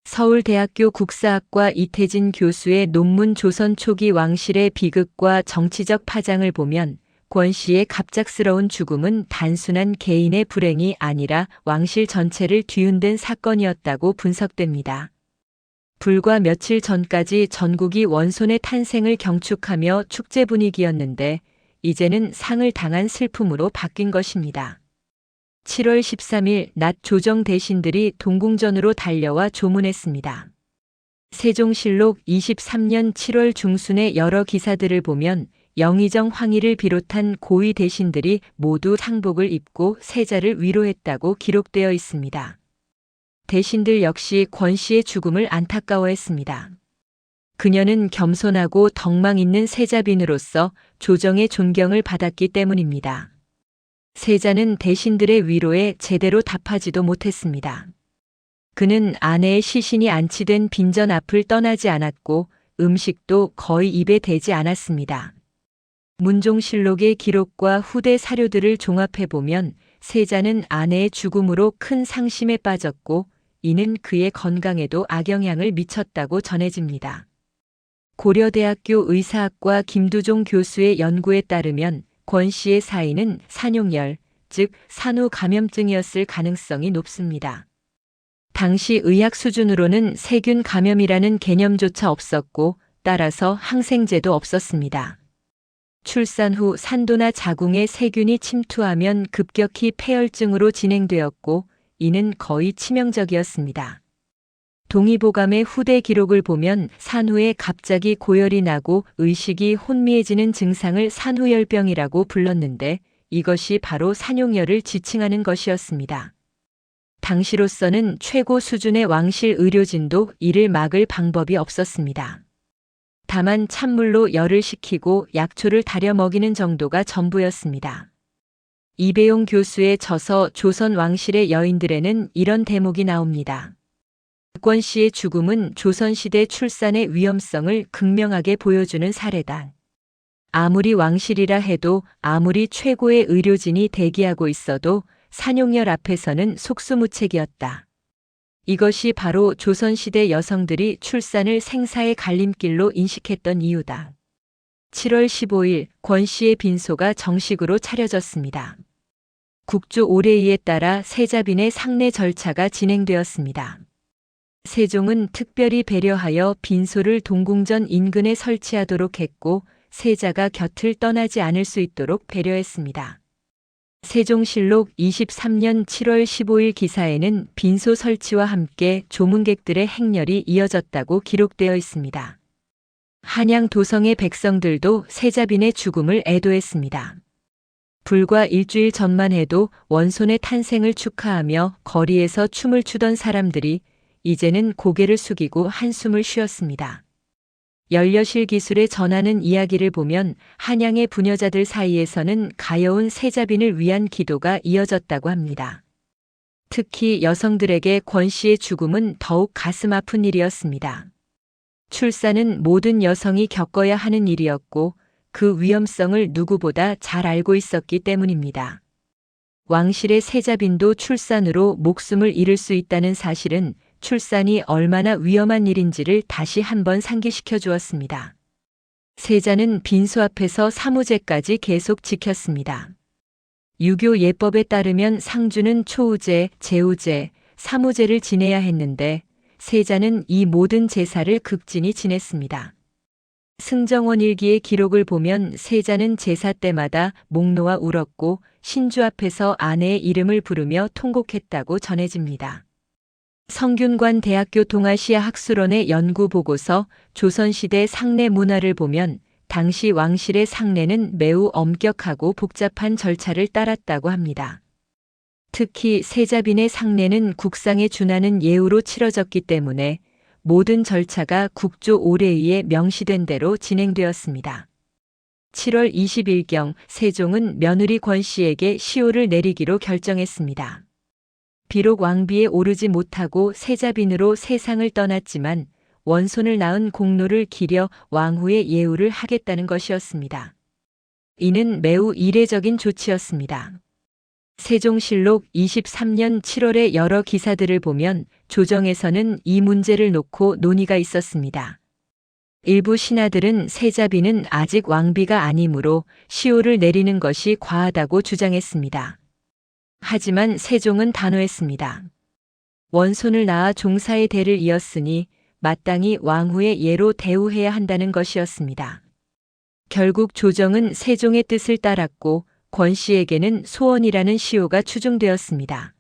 서울대학교 국사학과 이태진 교수의 논문 조선 초기 왕실의 비극과 정치적 파장을 보면 권 씨의 갑작스러운 죽음은 단순한 개인의 불행이 아니라 왕실 전체를 뒤흔든 사건이었다고 분석됩니다. 불과 며칠 전까지 전국이 원손의 탄생을 경축하며 축제 분위기였는데 이제는 상을 당한 슬픔으로 바뀐 것입니다. 7월 13일 낮 조정 대신들이 동궁전으로 달려와 조문했습니다. 세종실록 23년 7월 중순의 여러 기사들을 보면 영의정 황희를 비롯한 고위 대신들이 모두 상복을 입고 세자를 위로했다고 기록되어 있습니다. 대신들 역시 권 씨의 죽음을 안타까워했습니다. 그녀는 겸손하고 덕망 있는 세자빈으로서 조정의 존경을 받았기 때문입니다. 세자는 대신들의 위로에 제대로 답하지도 못했습니다. 그는 아내의 시신이 안치된 빈전 앞을 떠나지 않았고 음식도 거의 입에 대지 않았습니다. 문종실록의 기록과 후대 사료들을 종합해보면 세자는 아내의 죽음으로 큰 상심에 빠졌고 이는 그의 건강에도 악영향을 미쳤다고 전해집니다. 고려대학교 의사학과 김두종 교수의 연구에 따르면 권 씨의 사인은 산용열, 즉 산후 감염증이었을 가능성이 높습니다. 당시 의학 수준으로는 세균 감염이라는 개념조차 없었고 따라서 항생제도 없었습니다. 출산 후 산도나 자궁에 세균이 침투하면 급격히 폐혈증으로 진행되었고 이는 거의 치명적이었습니다. 동의보감의 후대 기록을 보면 산후에 갑자기 고열이 나고 의식이 혼미해지는 증상을 산후열병이라고 불렀는데 이것이 바로 산용열을 지칭하는 것이었습니다. 당시로서는 최고 수준의 왕실 의료진도 이를 막을 방법이 없었습니다. 다만 찬물로 열을 식히고 약초를 달여 먹이는 정도가 전부였습니다. 이배용 교수의 저서 조선 왕실의 여인들에는 이런 대목이 나옵니다. 권 씨의 죽음은 조선시대 출산의 위험성을 극명하게 보여주는 사례다. 아무리 왕실이라 해도 아무리 최고의 의료진이 대기하고 있어도 산용열 앞에서는 속수무책이었다. 이것이 바로 조선시대 여성들이 출산을 생사의 갈림길로 인식했던 이유다. 7월 15일 권 씨의 빈소가 정식으로 차려졌습니다. 국조 오례의에 따라 세자빈의 상례 절차가 진행되었습니다. 세종은 특별히 배려하여 빈소를 동궁전 인근에 설치하도록 했고 세자가 곁을 떠나지 않을 수 있도록 배려했습니다. 세종실록 23년 7월 15일 기사에는 빈소 설치와 함께 조문객들의 행렬이 이어졌다고 기록되어 있습니다. 한양 도성의 백성들도 세자빈의 죽음을 애도했습니다. 불과 일주일 전만 해도 원손의 탄생을 축하하며 거리에서 춤을 추던 사람들이 이제는 고개를 숙이고 한숨을 쉬었습니다. 연려실 기술에 전하는 이야기를 보면 한양의 부녀자들 사이에서는 가여운 세자빈을 위한 기도가 이어졌다고 합니다. 특히 여성들에게 권 씨의 죽음은 더욱 가슴 아픈 일이었습니다. 출산은 모든 여성이 겪어야 하는 일이었고 그 위험성을 누구보다 잘 알고 있었기 때문입니다. 왕실의 세자빈도 출산으로 목숨을 잃을 수 있다는 사실은 출산이 얼마나 위험한 일인지를 다시 한번 상기시켜 주었습니다. 세자는 빈소 앞에서 사무제까지 계속 지켰습니다. 유교 예법에 따르면 상주는 초우제, 제우제, 사무제를 지내야 했는데 세자는 이 모든 제사를 극진히 지냈습니다. 승정원 일기의 기록을 보면 세자는 제사 때마다 목 놓아 울었고 신주 앞에서 아내의 이름을 부르며 통곡했다고 전해집니다. 성균관 대학교 동아시아 학술원의 연구 보고서 조선시대 상례 문화를 보면 당시 왕실의 상례는 매우 엄격하고 복잡한 절차를 따랐다고 합니다. 특히 세자빈의 상례는 국상에 준하는 예우로 치러졌기 때문에 모든 절차가 국조 오례의에 명시된 대로 진행되었습니다. 7월 20일경 세종은 며느리 권씨에게 시호를 내리기로 결정했습니다. 비록 왕비에 오르지 못하고 세자빈으로 세상을 떠났지만 원손을 낳은 공로를 기려 왕후의 예우를 하겠다는 것이었습니다. 이는 매우 이례적인 조치였습니다. 세종실록 23년 7월의 여러 기사들을 보면 조정에서는 이 문제를 놓고 논의가 있었습니다. 일부 신하들은 세자비는 아직 왕비가 아니므로 시호를 내리는 것이 과하다고 주장했습니다. 하지만 세종은 단호했습니다. 원손을 낳아 종사의 대를 이었으니 마땅히 왕후의 예로 대우해야 한다는 것이었습니다. 결국 조정은 세종의 뜻을 따랐고 권씨에게는 소원이라는 시호가 추중되었습니다.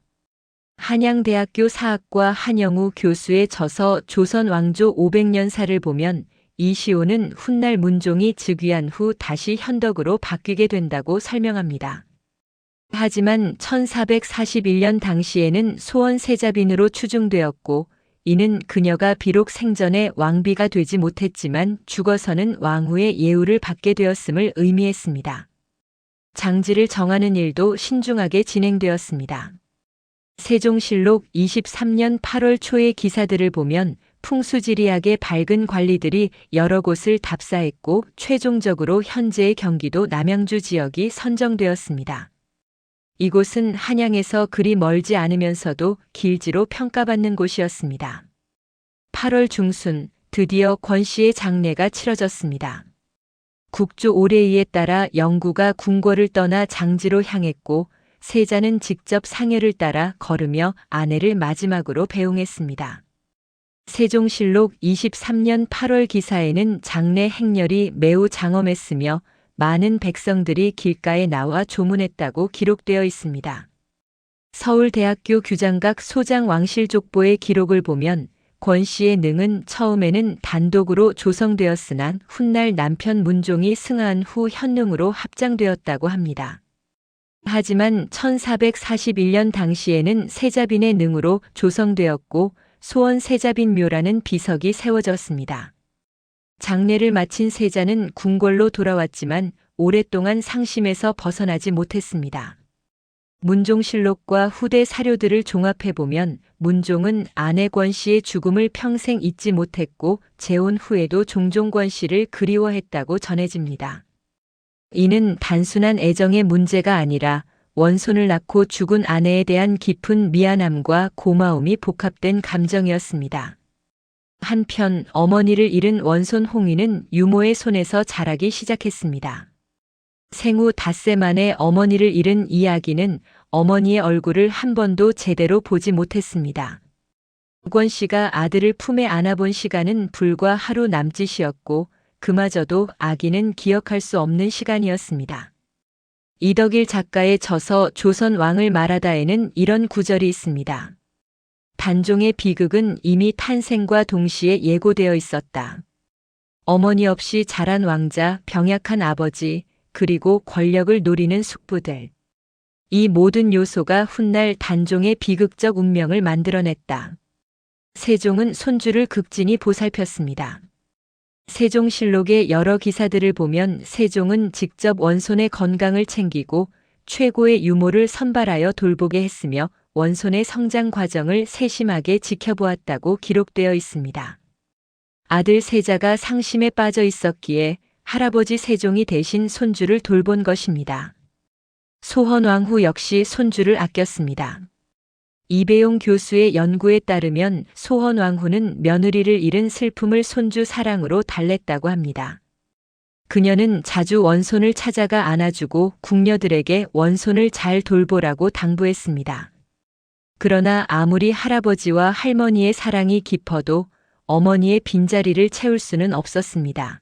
한양대학교 사학과 한영우 교수의 저서 조선 왕조 500년사를 보면 이 시호는 훗날 문종이 즉위한 후 다시 현덕으로 바뀌게 된다고 설명합니다. 하지만 1441년 당시에는 소원 세자빈으로 추중되었고 이는 그녀가 비록 생전에 왕비가 되지 못했지만 죽어서는 왕후의 예우를 받게 되었음을 의미했습니다. 장지를 정하는 일도 신중하게 진행되었습니다. 세종실록 23년 8월 초의 기사들을 보면 풍수지리학의 밝은 관리들이 여러 곳을 답사했고 최종적으로 현재의 경기도 남양주 지역이 선정되었습니다. 이곳은 한양에서 그리 멀지 않으면서도 길지로 평가받는 곳이었습니다. 8월 중순 드디어 권씨의 장례가 치러졌습니다. 국조 오례이에 따라 영구가 궁궐을 떠나 장지로 향했고 세자는 직접 상여를 따라 걸으며 아내를 마지막으로 배웅했습니다. 세종실록 23년 8월 기사에는 장례 행렬이 매우 장엄했으며 많은 백성들이 길가에 나와 조문했다고 기록되어 있습니다. 서울대학교 규장각 소장 왕실족보의 기록을 보면 권씨의 능은 처음에는 단독으로 조성되었으나 훗날 남편 문종이 승하한 후 현능으로 합장되었다고 합니다. 하지만 1441년 당시에는 세자빈의 능으로 조성되었고 소원 세자빈 묘라는 비석이 세워졌습니다. 장례를 마친 세자는 궁궐로 돌아왔지만 오랫동안 상심에서 벗어나지 못했습니다. 문종실록과 후대 사료들을 종합해보면 문종은 아내 권씨의 죽음을 평생 잊지 못했고 재혼 후에도 종종 권씨를 그리워했다고 전해집니다. 이는 단순한 애정의 문제가 아니라 원손을 낳고 죽은 아내에 대한 깊은 미안함과 고마움이 복합된 감정이었습니다. 한편 어머니를 잃은 원손 홍위는 유모의 손에서 자라기 시작했습니다. 생후 닷새 만에 어머니를 잃은 이아기는 어머니의 얼굴을 한 번도 제대로 보지 못했습니다. 권씨가 아들을 품에 안아본 시간은 불과 하루 남짓이었고 그마저도 아기는 기억할 수 없는 시간이었습니다. 이덕일 작가의 저서 조선 왕을 말하다에는 이런 구절이 있습니다. 단종의 비극은 이미 탄생과 동시에 예고되어 있었다. 어머니 없이 자란 왕자, 병약한 아버지, 그리고 권력을 노리는 숙부들. 이 모든 요소가 훗날 단종의 비극적 운명을 만들어냈다. 세종은 손주를 극진히 보살폈습니다. 세종실록의 여러 기사들을 보면 세종은 직접 원손의 건강을 챙기고 최고의 유모를 선발하여 돌보게 했으며 원손의 성장 과정을 세심하게 지켜보았다고 기록되어 있습니다. 아들 세자가 상심에 빠져 있었기에 할아버지 세종이 대신 손주를 돌본 것입니다. 소헌왕후 역시 손주를 아꼈습니다. 이배용 교수의 연구에 따르면 소헌왕후는 며느리를 잃은 슬픔을 손주 사랑으로 달랬다고 합니다. 그녀는 자주 원손을 찾아가 안아주고 궁녀들에게 원손을 잘 돌보라고 당부했습니다. 그러나 아무리 할아버지와 할머니의 사랑이 깊어도 어머니의 빈자리를 채울 수는 없었습니다.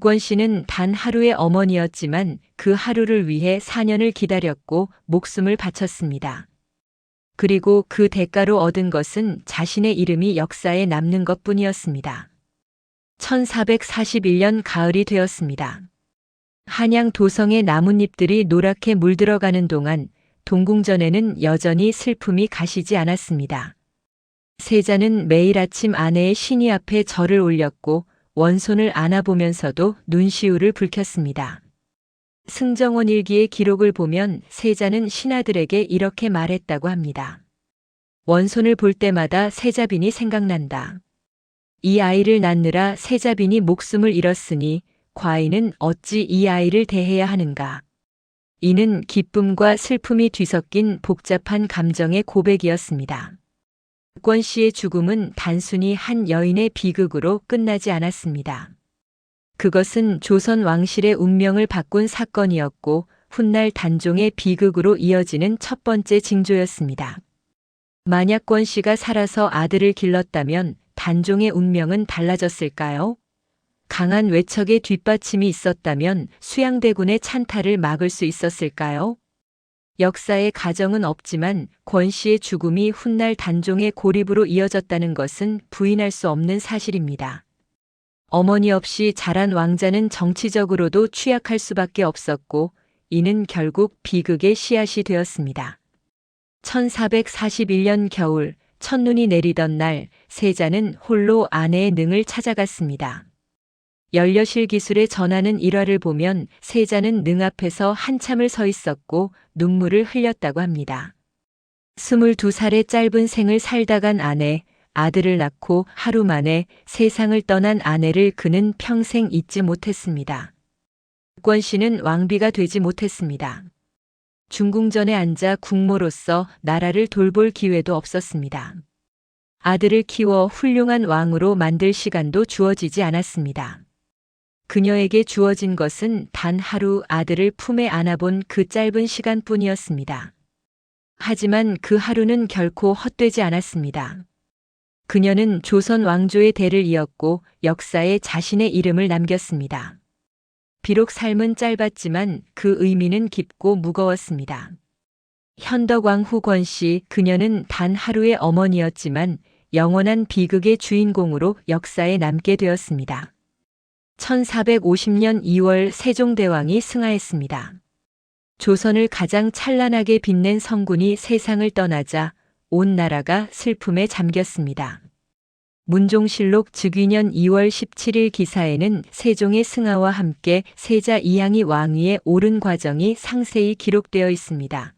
권씨는 단 하루의 어머니였지만 그 하루를 위해 4년을 기다렸고 목숨을 바쳤습니다. 그리고 그 대가로 얻은 것은 자신의 이름이 역사에 남는 것뿐이었습니다. 1441년 가을이 되었습니다. 한양 도성의 나뭇잎들이 노랗게 물들어가는 동안 동궁전에는 여전히 슬픔이 가시지 않았습니다. 세자는 매일 아침 아내의 신이 앞에 절을 올렸고 원손을 안아보면서도 눈시울을 붉혔습니다. 승정원 일기의 기록을 보면 세자는 신하들에게 이렇게 말했다고 합니다. 원손을 볼 때마다 세자빈이 생각난다. 이 아이를 낳느라 세자빈이 목숨을 잃었으니 과인은 어찌 이 아이를 대해야 하는가. 이는 기쁨과 슬픔이 뒤섞인 복잡한 감정의 고백이었습니다. 권 씨의 죽음은 단순히 한 여인의 비극으로 끝나지 않았습니다. 그것은 조선 왕실의 운명을 바꾼 사건이었고 훗날 단종의 비극으로 이어지는 첫 번째 징조였습니다. 만약 권 씨가 살아서 아들을 길렀다면 단종의 운명은 달라졌을까요? 강한 외척의 뒷받침이 있었다면 수양대군의 찬탈을 막을 수 있었을까요? 역사에 가정은 없지만 권 씨의 죽음이 훗날 단종의 고립으로 이어졌다는 것은 부인할 수 없는 사실입니다. 어머니 없이 자란 왕자는 정치적으로도 취약할 수밖에 없었고 이는 결국 비극의 씨앗이 되었습니다. 1441년 겨울 첫눈이 내리던 날 세자는 홀로 아내의 능을 찾아갔습니다. 연려실 기술에 전하는 일화를 보면 세자는 능 앞에서 한참을 서 있었고 눈물을 흘렸다고 합니다. 22살의 짧은 생을 살다 간 아내, 아들을 낳고 하루 만에 세상을 떠난 아내를 그는 평생 잊지 못했습니다. 권 씨는 왕비가 되지 못했습니다. 중궁전에 앉아 국모로서 나라를 돌볼 기회도 없었습니다. 아들을 키워 훌륭한 왕으로 만들 시간도 주어지지 않았습니다. 그녀에게 주어진 것은 단 하루 아들을 품에 안아본 그 짧은 시간뿐이었습니다. 하지만 그 하루는 결코 헛되지 않았습니다. 그녀는 조선 왕조의 대를 이었고 역사에 자신의 이름을 남겼습니다. 비록 삶은 짧았지만 그 의미는 깊고 무거웠습니다. 현덕왕후 권씨, 그녀는 단 하루의 어머니였지만 영원한 비극의 주인공으로 역사에 남게 되었습니다. 1450년 2월 세종대왕이 승하했습니다. 조선을 가장 찬란하게 빛낸 성군이 세상을 떠나자 온 나라가 슬픔에 잠겼습니다. 문종실록 즉위년 2월 17일 기사에는 세종의 승하와 함께 세자 이항이 왕위에 오른 과정이 상세히 기록되어 있습니다.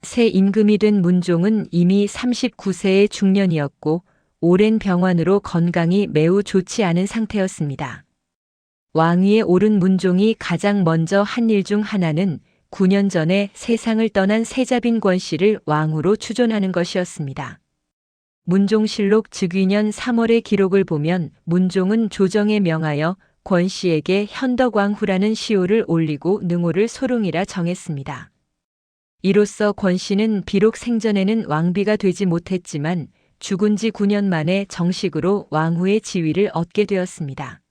새 임금이 된 문종은 이미 39세의 중년이었고 오랜 병환으로 건강이 매우 좋지 않은 상태였습니다. 왕위에 오른 문종이 가장 먼저 한 일 중 하나는 9년 전에 세상을 떠난 세자빈 권 씨를 왕으로 추존하는 것이었습니다. 문종실록 즉위년 3월의 기록을 보면 문종은 조정에 명하여 권 씨에게 현덕왕후라는 시호를 올리고 능호를 소릉이라 정했습니다. 이로써 권 씨는 비록 생전에는 왕비가 되지 못했지만 죽은 지 9년 만에 정식으로 왕후의 지위를 얻게 되었습니다.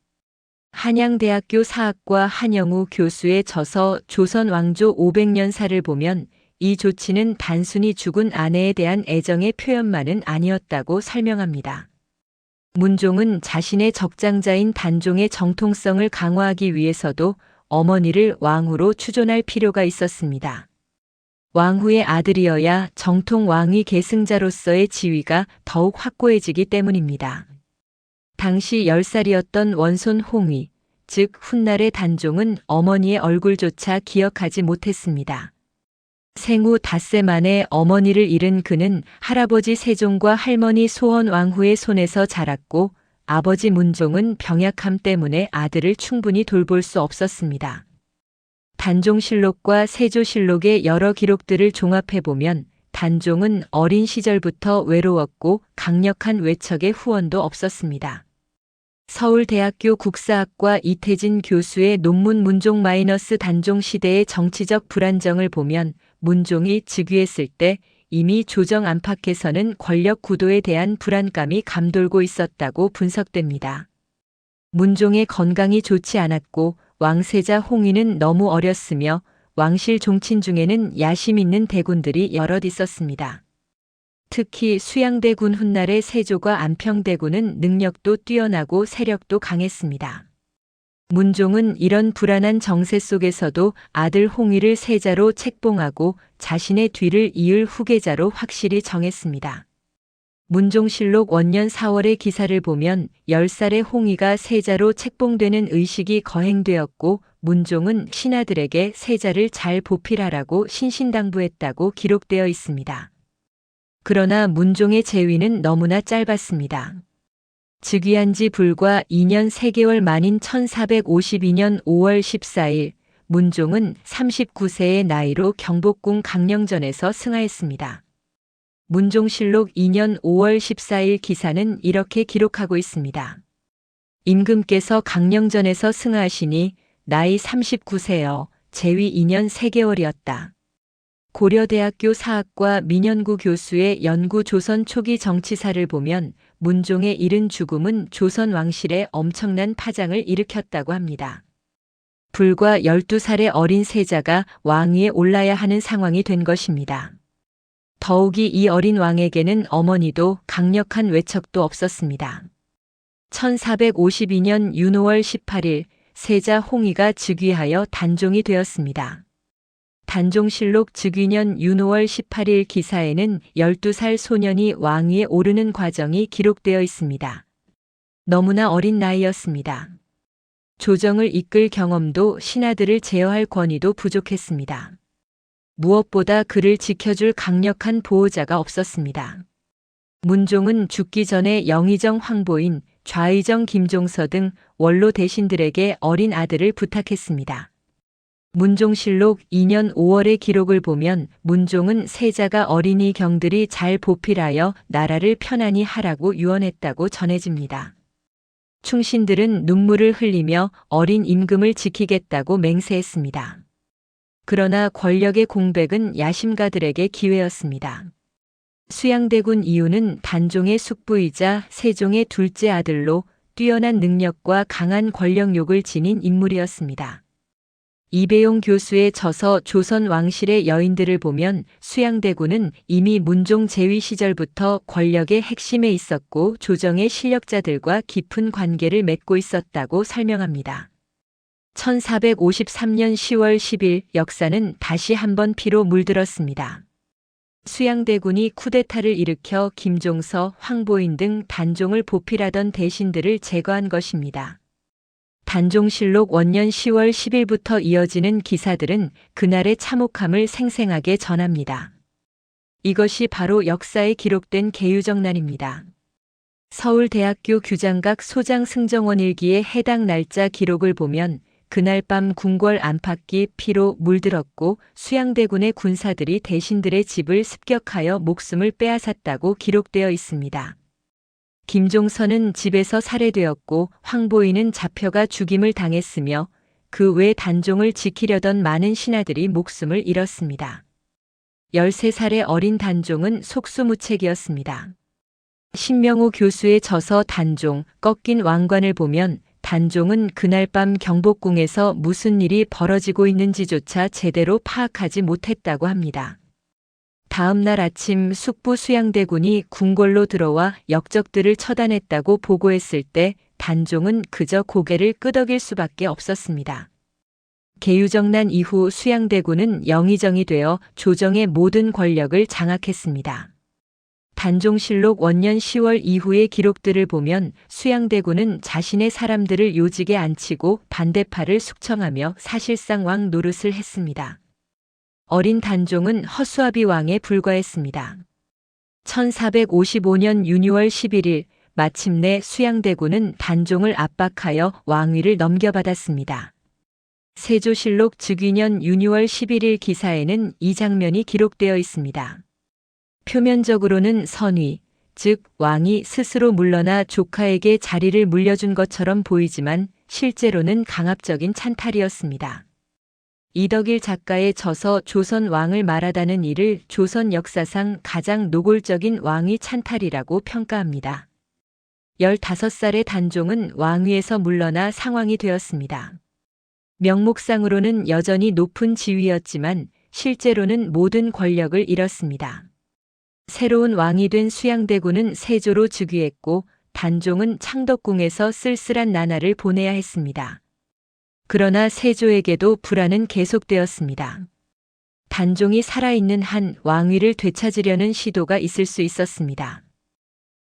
한양대학교 사학과 한영우 교수의 저서 조선 왕조 500년사를 보면 이 조치는 단순히 죽은 아내에 대한 애정의 표현만은 아니었다고 설명합니다. 문종은 자신의 적장자인 단종의 정통성을 강화하기 위해서도 어머니를 왕후로 추존할 필요가 있었습니다. 왕후의 아들이어야 정통 왕위 계승자로서의 지위가 더욱 확고해지기 때문입니다. 당시 10살이었던 원손 홍위, 즉 훗날의 단종은 어머니의 얼굴조차 기억하지 못했습니다. 생후 닷새 만에 어머니를 잃은 그는 할아버지 세종과 할머니 소헌 왕후의 손에서 자랐고 아버지 문종은 병약함 때문에 아들을 충분히 돌볼 수 없었습니다. 단종실록과 세조실록의 여러 기록들을 종합해보면 단종은 어린 시절부터 외로웠고 강력한 외척의 후원도 없었습니다. 서울대학교 국사학과 이태진 교수의 논문 문종 단종 시대의 정치적 불안정을 보면 문종이 즉위했을 때 이미 조정 안팎에서는 권력 구도에 대한 불안감이 감돌고 있었다고 분석됩니다. 문종의 건강이 좋지 않았고 왕세자 홍위는 너무 어렸으며 왕실 종친 중에는 야심 있는 대군들이 여럿 있었습니다. 특히 수양대군 훗날의 세조가 안평대군은 능력도 뛰어나고 세력도 강했습니다. 문종은 이런 불안한 정세 속에서도 아들 홍위를 세자로 책봉하고 자신의 뒤를 이을 후계자로 확실히 정했습니다. 문종실록 원년 4월의 기사를 보면 10살의 홍의가 세자로 책봉되는 의식이 거행되었고 문종은 신하들에게 세자를 잘 보필하라고 신신당부했다고 기록되어 있습니다. 그러나 문종의 재위는 너무나 짧았습니다. 즉위한 지 불과 2년 3개월 만인 1452년 5월 14일 문종은 39세의 나이로 경복궁 강령전에서 승하했습니다. 문종실록 2년 5월 14일 기사는 이렇게 기록하고 있습니다. 임금께서 강령전에서 승하하시니 나이 39세여 재위 2년 3개월이었다. 고려대학교 사학과 민현구 교수의 연구 조선 초기 정치사를 보면 문종의 이른 죽음은 조선 왕실에 엄청난 파장을 일으켰다고 합니다. 불과 12살의 어린 세자가 왕위에 올라야 하는 상황이 된 것입니다. 더욱이 이 어린 왕에게는 어머니도 강력한 외척도 없었습니다. 1452년 윤호월 18일 세자 홍의가 즉위하여 단종이 되었습니다. 단종실록 즉위년 윤호월 18일 기사에는 12살 소년이 왕위에 오르는 과정이 기록되어 있습니다. 너무나 어린 나이였습니다. 조정을 이끌 경험도 신하들을 제어할 권위도 부족했습니다. 무엇보다 그를 지켜줄 강력한 보호자가 없었습니다. 문종은 죽기 전에 영의정 황보인, 좌의정 김종서 등 원로 대신들에게 어린 아들을 부탁했습니다. 문종실록 2년 5월의 기록을 보면 문종은 세자가 어린이 경들이 잘 보필하여 나라를 편안히 하라고 유언했다고 전해집니다. 충신들은 눈물을 흘리며 어린 임금을 지키겠다고 맹세했습니다. 그러나 권력의 공백은 야심가들에게 기회였습니다. 수양대군 이유는 단종의 숙부이자 세종의 둘째 아들로 뛰어난 능력과 강한 권력욕을 지닌 인물이었습니다. 이배용 교수의 저서 조선 왕실의 여인들을 보면 수양대군은 이미 문종 재위 시절부터 권력의 핵심에 있었고 조정의 실력자들과 깊은 관계를 맺고 있었다고 설명합니다. 1453년 10월 10일 역사는 다시 한번 피로 물들었습니다. 수양대군이 쿠데타를 일으켜 김종서, 황보인 등 단종을 보필하던 대신들을 제거한 것입니다. 단종실록 원년 10월 10일부터 이어지는 기사들은 그날의 참혹함을 생생하게 전합니다. 이것이 바로 역사에 기록된 계유정난입니다. 서울대학교 규장각 소장 승정원 일기의 해당 날짜 기록을 보면 그날 밤 궁궐 안팎이 피로 물들었고 수양대군의 군사들이 대신들의 집을 습격하여 목숨을 빼앗았다고 기록되어 있습니다. 김종서는 집에서 살해되었고 황보인은 잡혀가 죽임을 당했으며 그 외 단종을 지키려던 많은 신하들이 목숨을 잃었습니다. 13살의 어린 단종은 속수무책이었습니다. 신명호 교수의 저서 단종, 꺾인 왕관을 보면 단종은 그날 밤 경복궁에서 무슨 일이 벌어지고 있는지조차 제대로 파악하지 못했다고 합니다. 다음 날 아침 숙부 수양대군이 궁궐로 들어와 역적들을 처단했다고 보고했을 때 단종은 그저 고개를 끄덕일 수밖에 없었습니다. 계유정난 이후 수양대군은 영의정이 되어 조정의 모든 권력을 장악했습니다. 단종실록 원년 10월 이후의 기록들을 보면 수양대군은 자신의 사람들을 요직에 앉히고 반대파를 숙청하며 사실상 왕 노릇을 했습니다. 어린 단종은 허수아비 왕에 불과했습니다. 1455년 윤유월 11일 마침내 수양대군은 단종을 압박하여 왕위를 넘겨받았습니다. 세조실록 즉위년 윤유월 11일 기사에는 이 장면이 기록되어 있습니다. 표면적으로는 선위, 즉 왕이 스스로 물러나 조카에게 자리를 물려준 것처럼 보이지만 실제로는 강압적인 찬탈이었습니다. 이덕일 작가의 저서 조선 왕을 말하다는 이를 조선 역사상 가장 노골적인 왕위 찬탈이라고 평가합니다. 15살의 단종은 왕위에서 물러나 상왕이 되었습니다. 명목상으로는 여전히 높은 지위였지만 실제로는 모든 권력을 잃었습니다. 새로운 왕이 된 수양대군은 세조로 즉위했고 단종은 창덕궁에서 쓸쓸한 나날을 보내야 했습니다. 그러나 세조에게도 불안은 계속되었습니다. 단종이 살아있는 한 왕위를 되찾으려는 시도가 있을 수 있었습니다.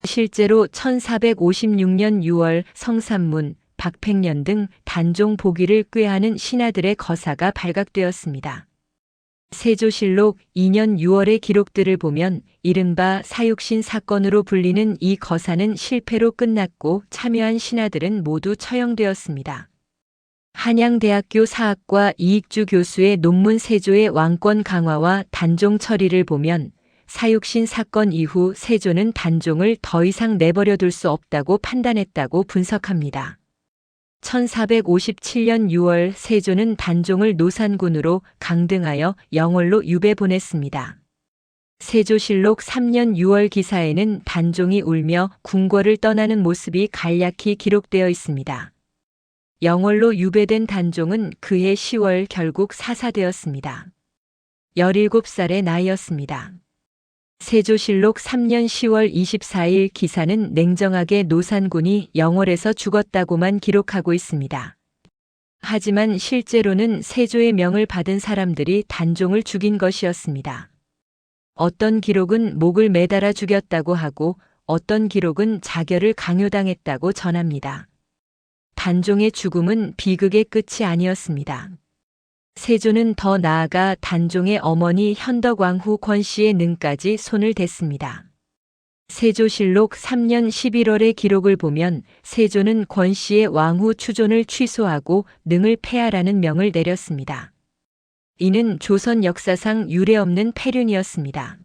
실제로 1456년 6월 성삼문, 박팽년 등 단종 복위를 꾀하는 신하들의 거사가 발각되었습니다. 세조실록 2년 6월의 기록들을 보면 이른바 사육신 사건으로 불리는 이 거사는 실패로 끝났고 참여한 신하들은 모두 처형되었습니다. 한양대학교 사학과 이익주 교수의 논문 세조의 왕권 강화와 단종 처리를 보면 사육신 사건 이후 세조는 단종을 더 이상 내버려둘 수 없다고 판단했다고 분석합니다. 1457년 6월 세조는 단종을 노산군으로 강등하여 영월로 유배 보냈습니다. 세조실록 3년 6월 기사에는 단종이 울며 궁궐을 떠나는 모습이 간략히 기록되어 있습니다. 영월로 유배된 단종은 그해 10월 결국 사사되었습니다. 17살의 나이였습니다. 세조실록 3년 10월 24일 기사는 냉정하게 노산군이 영월에서 죽었다고만 기록하고 있습니다. 하지만 실제로는 세조의 명을 받은 사람들이 단종을 죽인 것이었습니다. 어떤 기록은 목을 매달아 죽였다고 하고 어떤 기록은 자결을 강요당했다고 전합니다. 단종의 죽음은 비극의 끝이 아니었습니다. 세조는 더 나아가 단종의 어머니 현덕왕후 권씨의 능까지 손을 댔습니다. 세조실록 3년 11월의 기록을 보면 세조는 권씨의 왕후 추존을 취소하고 능을 폐하라는 명을 내렸습니다. 이는 조선 역사상 유례없는 폐륜이었습니다.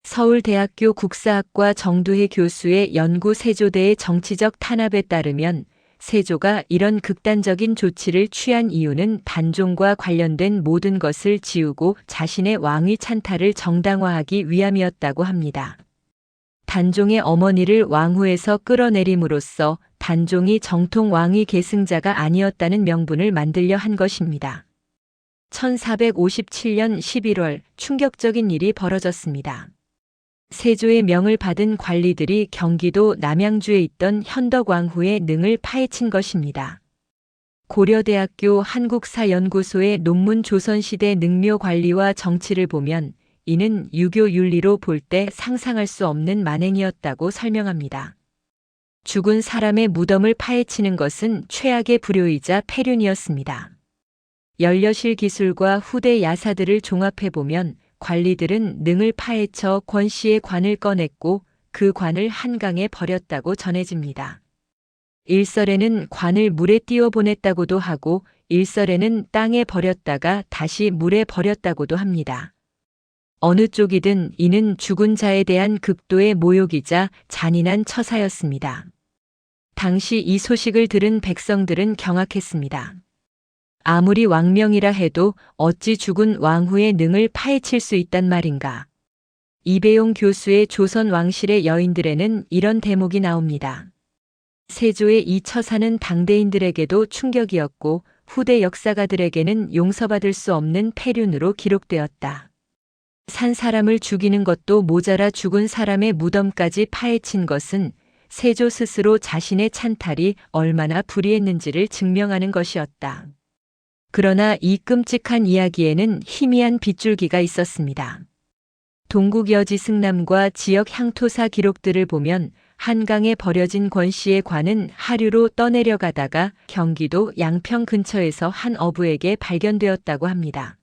서울대학교 국사학과 정두혜 교수의 연구 세조대의 정치적 탄압에 따르면 세조가 이런 극단적인 조치를 취한 이유는 단종과 관련된 모든 것을 지우고 자신의 왕위 찬탈을 정당화하기 위함이었다고 합니다. 단종의 어머니를 왕후에서 끌어내림으로써 단종이 정통 왕위 계승자가 아니었다는 명분을 만들려 한 것입니다. 1457년 11월 충격적인 일이 벌어졌습니다. 세조의 명을 받은 관리들이 경기도 남양주에 있던 현덕왕후의 능을 파헤친 것입니다. 고려대학교 한국사연구소의 논문 조선시대 능묘 관리와 정치를 보면 이는 유교 윤리로 볼 때 상상할 수 없는 만행이었다고 설명합니다. 죽은 사람의 무덤을 파헤치는 것은 최악의 불효이자 폐륜이었습니다. 연려실 기술과 후대 야사들을 종합해보면 관리들은 능을 파헤쳐 권씨의 관을 꺼냈고 그 관을 한강에 버렸다고 전해집니다. 일설에는 관을 물에 띄워 보냈다고도 하고 일설에는 땅에 버렸다가 다시 물에 버렸다고도 합니다. 어느 쪽이든 이는 죽은 자에 대한 극도의 모욕이자 잔인한 처사였습니다. 당시 이 소식을 들은 백성들은 경악했습니다. 아무리 왕명이라 해도 어찌 죽은 왕후의 능을 파헤칠 수 있단 말인가. 이배용 교수의 조선 왕실의 여인들에는 이런 대목이 나옵니다. 세조의 이 처사는 당대인들에게도 충격이었고 후대 역사가들에게는 용서받을 수 없는 폐륜으로 기록되었다. 산 사람을 죽이는 것도 모자라 죽은 사람의 무덤까지 파헤친 것은 세조 스스로 자신의 찬탈이 얼마나 불의했는지를 증명하는 것이었다. 그러나 이 끔찍한 이야기에는 희미한 빗줄기가 있었습니다. 동국여지 승남과 지역 향토사 기록들을 보면 한강에 버려진 권씨의 관은 하류로 떠내려가다가 경기도 양평 근처에서 한 어부에게 발견되었다고 합니다.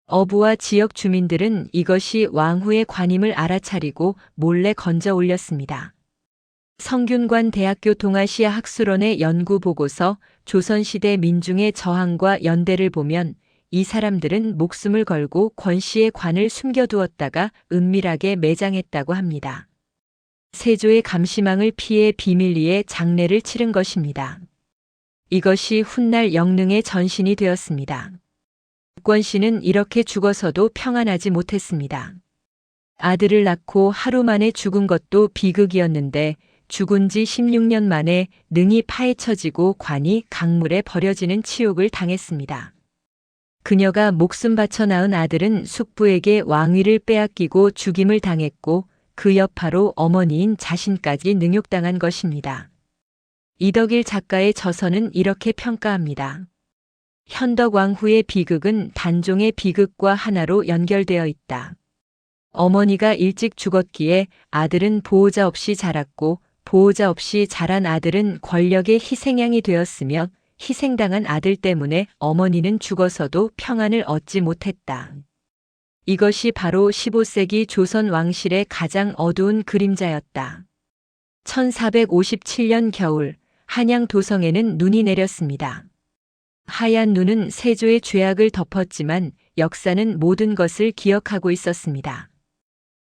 어부와 지역 주민들은 이것이 왕후의 관임을 알아차리고 몰래 건져 올렸습니다. 성균관 대학교 동아시아 학술원의 연구 보고서 조선시대 민중의 저항과 연대를 보면 이 사람들은 목숨을 걸고 권씨의 관을 숨겨두었다가 은밀하게 매장했다고 합니다. 세조의 감시망을 피해 비밀리에 장례를 치른 것입니다. 이것이 훗날 영릉의 전신이 되었습니다. 권씨는 이렇게 죽어서도 평안하지 못했습니다. 아들을 낳고 하루 만에 죽은 것도 비극이었는데 죽은 지 16년 만에 능이 파헤쳐지고 관이 강물에 버려지는 치욕을 당했습니다. 그녀가 목숨 바쳐 낳은 아들은 숙부에게 왕위를 빼앗기고 죽임을 당했고 그 여파로 어머니인 자신까지 능욕당한 것입니다. 이덕일 작가의 저서는 이렇게 평가합니다. 현덕왕후의 비극은 단종의 비극과 하나로 연결되어 있다. 어머니가 일찍 죽었기에 아들은 보호자 없이 자랐고 보호자 없이 자란 아들은 권력의 희생양이 되었으며 희생당한 아들 때문에 어머니는 죽어서도 평안을 얻지 못했다. 이것이 바로 15세기 조선 왕실의 가장 어두운 그림자였다. 1457년 겨울 한양 도성에는 눈이 내렸습니다. 하얀 눈은 세조의 죄악을 덮었지만 역사는 모든 것을 기억하고 있었습니다.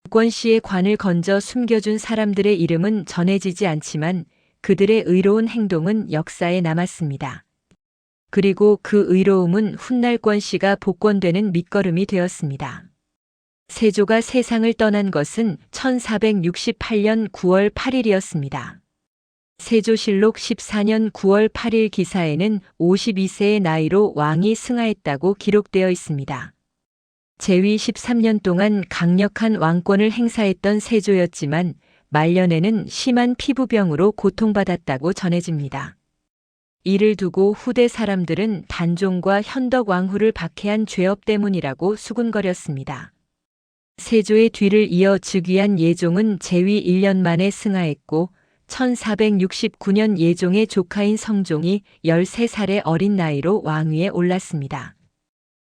권씨의 관을 건져 숨겨준 사람들의 이름은 전해지지 않지만 그들의 의로운 행동은 역사에 남았습니다. 그리고 그 의로움은 훗날 권씨가 복권되는 밑거름이 되었습니다. 세조가 세상을 떠난 것은 1468년 9월 8일이었습니다. 세조실록 14년 9월 8일 기사에는 52세의 나이로 왕이 승하했다고 기록되어 있습니다. 재위 13년 동안 강력한 왕권을 행사했던 세조였지만 말년에는 심한 피부병으로 고통받았다고 전해집니다. 이를 두고 후대 사람들은 단종과 현덕왕후를 박해한 죄업 때문이라고 수군거렸습니다. 세조의 뒤를 이어 즉위한 예종은 재위 1년 만에 승하했고 1469년 예종의 조카인 성종이 13살의 어린 나이로 왕위에 올랐습니다.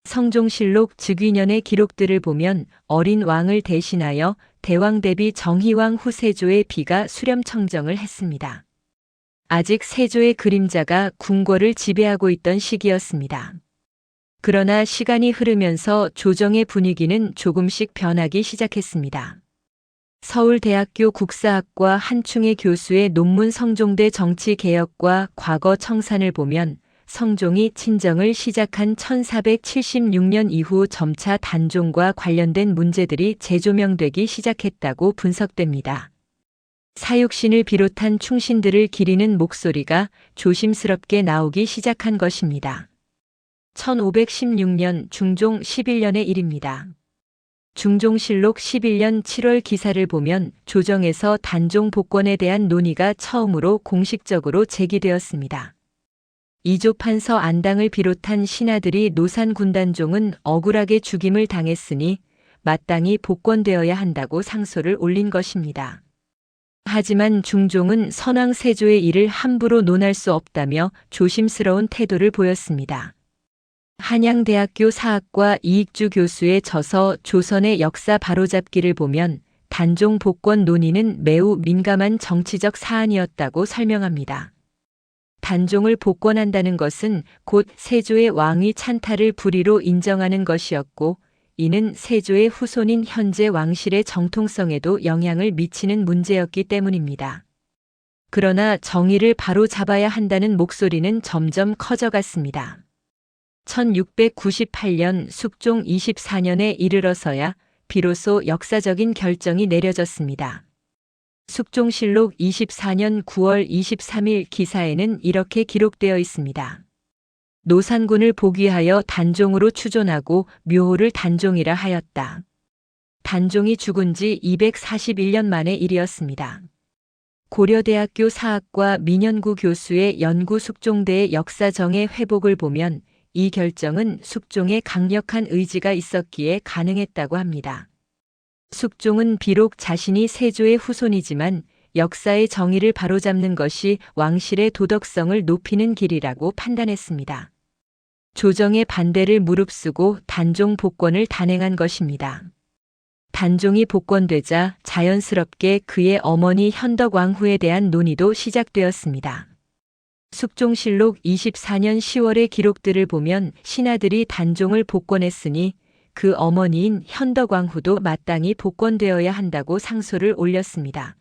성종실록 즉위년의 기록들을 보면 어린 왕을 대신하여 대왕 대비 정희왕 후 세조의 비가 수렴청정을 했습니다. 아직 세조의 그림자가 궁궐을 지배하고 있던 시기였습니다. 그러나 시간이 흐르면서 조정의 분위기는 조금씩 변하기 시작했습니다. 서울대학교 국사학과 한충의 교수의 논문 성종대 정치개혁과 과거 청산을 보면 성종이 친정을 시작한 1476년 이후 점차 단종과 관련된 문제들이 재조명되기 시작했다고 분석됩니다. 사육신을 비롯한 충신들을 기리는 목소리가 조심스럽게 나오기 시작한 것입니다. 1516년 중종 11년의 일입니다. 중종실록 11년 7월 기사를 보면 조정에서 단종 복권에 대한 논의가 처음으로 공식적으로 제기되었습니다. 이조판서 안당을 비롯한 신하들이 노산군단종은 억울하게 죽임을 당했으니 마땅히 복권되어야 한다고 상소를 올린 것입니다. 하지만 중종은 선왕 세조의 일을 함부로 논할 수 없다며 조심스러운 태도를 보였습니다. 한양대학교 사학과 이익주 교수의 저서 조선의 역사 바로잡기를 보면 단종 복권 논의는 매우 민감한 정치적 사안이었다고 설명합니다. 단종을 복권한다는 것은 곧 세조의 왕위 찬탈을 불의로 인정하는 것이었고 이는 세조의 후손인 현재 왕실의 정통성에도 영향을 미치는 문제였기 때문입니다. 그러나 정의를 바로잡아야 한다는 목소리는 점점 커져갔습니다. 1698년 숙종 24년에 이르러서야 비로소 역사적인 결정이 내려졌습니다. 숙종실록 24년 9월 23일 기사에는 이렇게 기록되어 있습니다. 노산군을 복위하여 단종으로 추존하고 묘호를 단종이라 하였다. 단종이 죽은 지 241년 만의 일이었습니다. 고려대학교 사학과 민현구 교수의 연구 숙종대의 역사정의 회복을 보면 이 결정은 숙종의 강력한 의지가 있었기에 가능했다고 합니다. 숙종은 비록 자신이 세조의 후손이지만 역사의 정의를 바로잡는 것이 왕실의 도덕성을 높이는 길이라고 판단했습니다. 조정의 반대를 무릅쓰고 단종 복권을 단행한 것입니다. 단종이 복권되자 자연스럽게 그의 어머니 현덕왕후에 대한 논의도 시작되었습니다. 숙종실록 24년 10월의 기록들을 보면 신하들이 단종을 복권했으니 그 어머니인 현덕왕후도 마땅히 복권되어야 한다고 상소를 올렸습니다.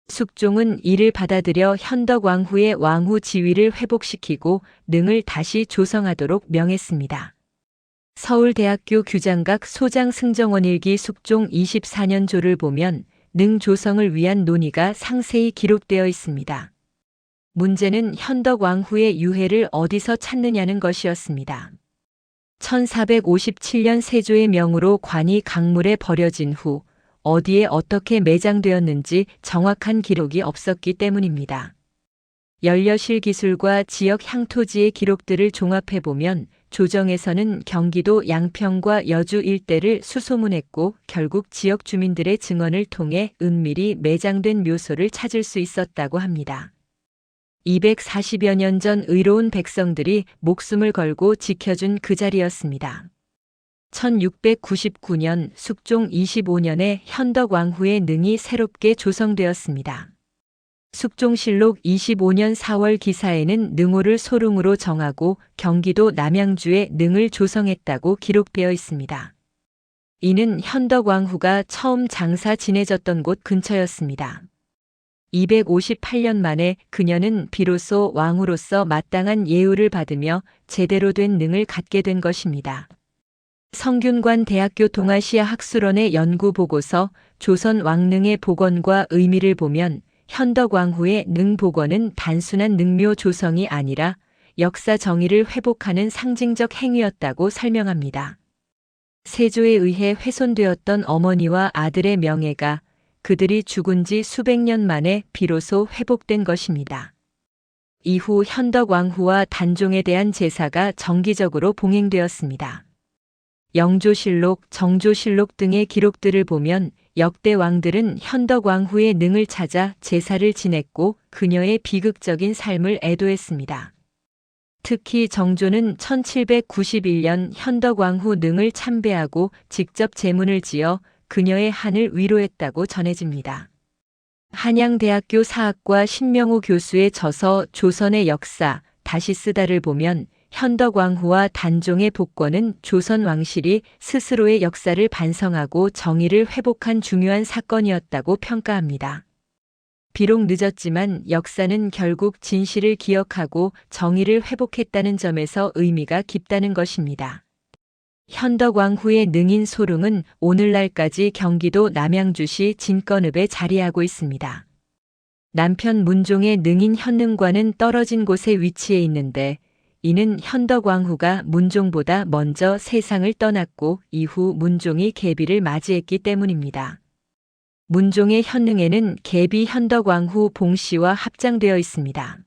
숙종은 이를 받아들여 현덕왕후의 왕후 지위를 회복시키고 능을 다시 조성하도록 명했습니다. 서울대학교 규장각 소장 승정원일기 숙종 24년조를 보면 능 조성을 위한 논의가 상세히 기록되어 있습니다. 문제는 현덕왕후의 유해를 어디서 찾느냐는 것이었습니다. 1457년 세조의 명으로 관이 강물에 버려진 후 어디에 어떻게 매장되었는지 정확한 기록이 없었기 때문입니다. 연려실 기술과 지역 향토지의 기록들을 종합해보면 조정에서는 경기도 양평과 여주 일대를 수소문했고 결국 지역 주민들의 증언을 통해 은밀히 매장된 묘소를 찾을 수 있었다고 합니다. 240여 년 전 의로운 백성들이 목숨을 걸고 지켜준 그 자리였습니다. 1699년 숙종 25년에 현덕왕후의 능이 새롭게 조성되었습니다. 숙종실록 25년 4월 기사에는 능호를 소릉으로 정하고 경기도 남양주에 능을 조성했다고 기록되어 있습니다. 이는 현덕왕후가 처음 장사 지내졌던 곳 근처였습니다. 258년 만에 그녀는 비로소 왕후로서 마땅한 예우를 받으며 제대로 된 능을 갖게 된 것입니다. 성균관 대학교 동아시아 학술원의 연구 보고서 조선 왕릉의 복원과 의미를 보면 현덕왕후의 능 복원은 단순한 능묘 조성이 아니라 역사 정의를 회복하는 상징적 행위였다고 설명합니다. 세조에 의해 훼손되었던 어머니와 아들의 명예가 그들이 죽은 지 수백 년 만에 비로소 회복된 것입니다. 이후 현덕왕후와 단종에 대한 제사가 정기적으로 봉행되었습니다. 영조실록, 정조실록 등의 기록들을 보면 역대 왕들은 현덕왕후의 능을 찾아 제사를 지냈고 그녀의 비극적인 삶을 애도했습니다. 특히 정조는 1791년 현덕왕후 능을 참배하고 직접 제문을 지어 그녀의 한을 위로했다고 전해집니다. 한양대학교 사학과 신명호 교수의 저서 조선의 역사 다시 쓰다를 보면 현덕왕후와 단종의 복권은 조선 왕실이 스스로의 역사를 반성하고 정의를 회복한 중요한 사건이었다고 평가합니다. 비록 늦었지만 역사는 결국 진실을 기억하고 정의를 회복했다는 점에서 의미가 깊다는 것입니다. 현덕왕후의 능인 소릉은 오늘날까지 경기도 남양주시 진건읍에 자리하고 있습니다. 남편 문종의 능인 현능과는 떨어진 곳에 위치해 있는데 이는 현덕왕후가 문종보다 먼저 세상을 떠났고 이후 문종이 계비를 맞이했기 때문입니다. 문종의 현능에는 계비 현덕왕후 봉씨와 합장되어 있습니다.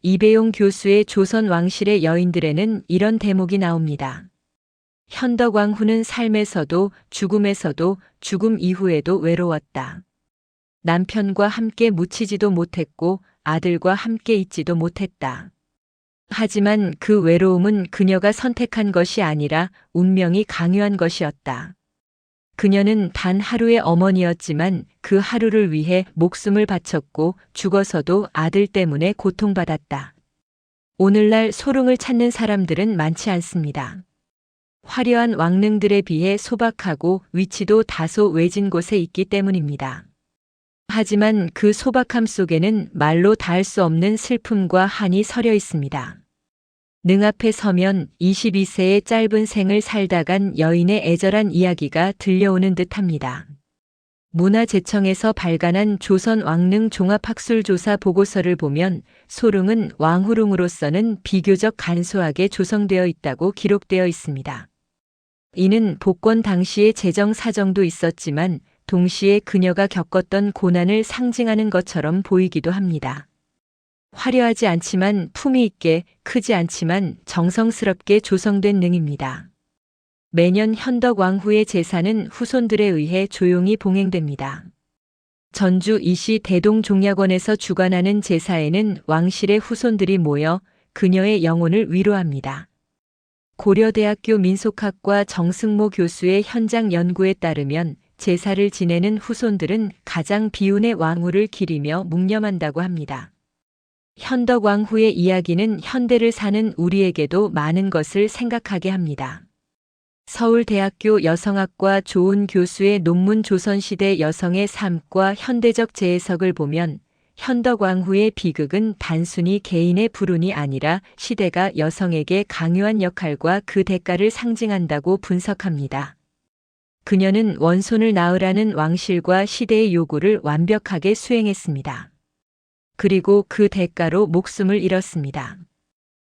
이배용 교수의 조선 왕실의 여인들에는 이런 대목이 나옵니다. 현덕왕후는 삶에서도 죽음에서도 죽음 이후에도 외로웠다. 남편과 함께 묻히지도 못했고 아들과 함께 있지도 못했다. 하지만 그 외로움은 그녀가 선택한 것이 아니라 운명이 강요한 것이었다. 그녀는 단 하루의 어머니였지만 그 하루를 위해 목숨을 바쳤고 죽어서도 아들 때문에 고통받았다. 오늘날 소릉을 찾는 사람들은 많지 않습니다. 화려한 왕릉들에 비해 소박하고 위치도 다소 외진 곳에 있기 때문입니다. 하지만 그 소박함 속에는 말로 닿을 수 없는 슬픔과 한이 서려 있습니다. 능 앞에 서면 22세의 짧은 생을 살다 간 여인의 애절한 이야기가 들려오는 듯합니다. 문화재청에서 발간한 조선 왕릉 종합학술조사 보고서를 보면 소릉은 왕후릉으로서는 비교적 간소하게 조성되어 있다고 기록되어 있습니다. 이는 복권 당시의 재정 사정도 있었지만 동시에 그녀가 겪었던 고난을 상징하는 것처럼 보이기도 합니다. 화려하지 않지만 품위 있게, 크지 않지만 정성스럽게 조성된 능입니다. 매년 현덕왕후의 제사는 후손들에 의해 조용히 봉행됩니다. 전주 이시 대동종약원에서 주관하는 제사에는 왕실의 후손들이 모여 그녀의 영혼을 위로합니다. 고려대학교 민속학과 정승모 교수의 현장 연구에 따르면 제사를 지내는 후손들은 가장 비운의 왕후를 기리며 묵념한다고 합니다. 현덕왕후의 이야기는 현대를 사는 우리에게도 많은 것을 생각하게 합니다. 서울대학교 여성학과 조은 교수의 논문 조선시대 여성의 삶과 현대적 재해석을 보면 현덕왕후의 비극은 단순히 개인의 불운이 아니라 시대가 여성에게 강요한 역할과 그 대가를 상징한다고 분석합니다. 그녀는 원손을 낳으라는 왕실과 시대의 요구를 완벽하게 수행했습니다. 그리고 그 대가로 목숨을 잃었습니다.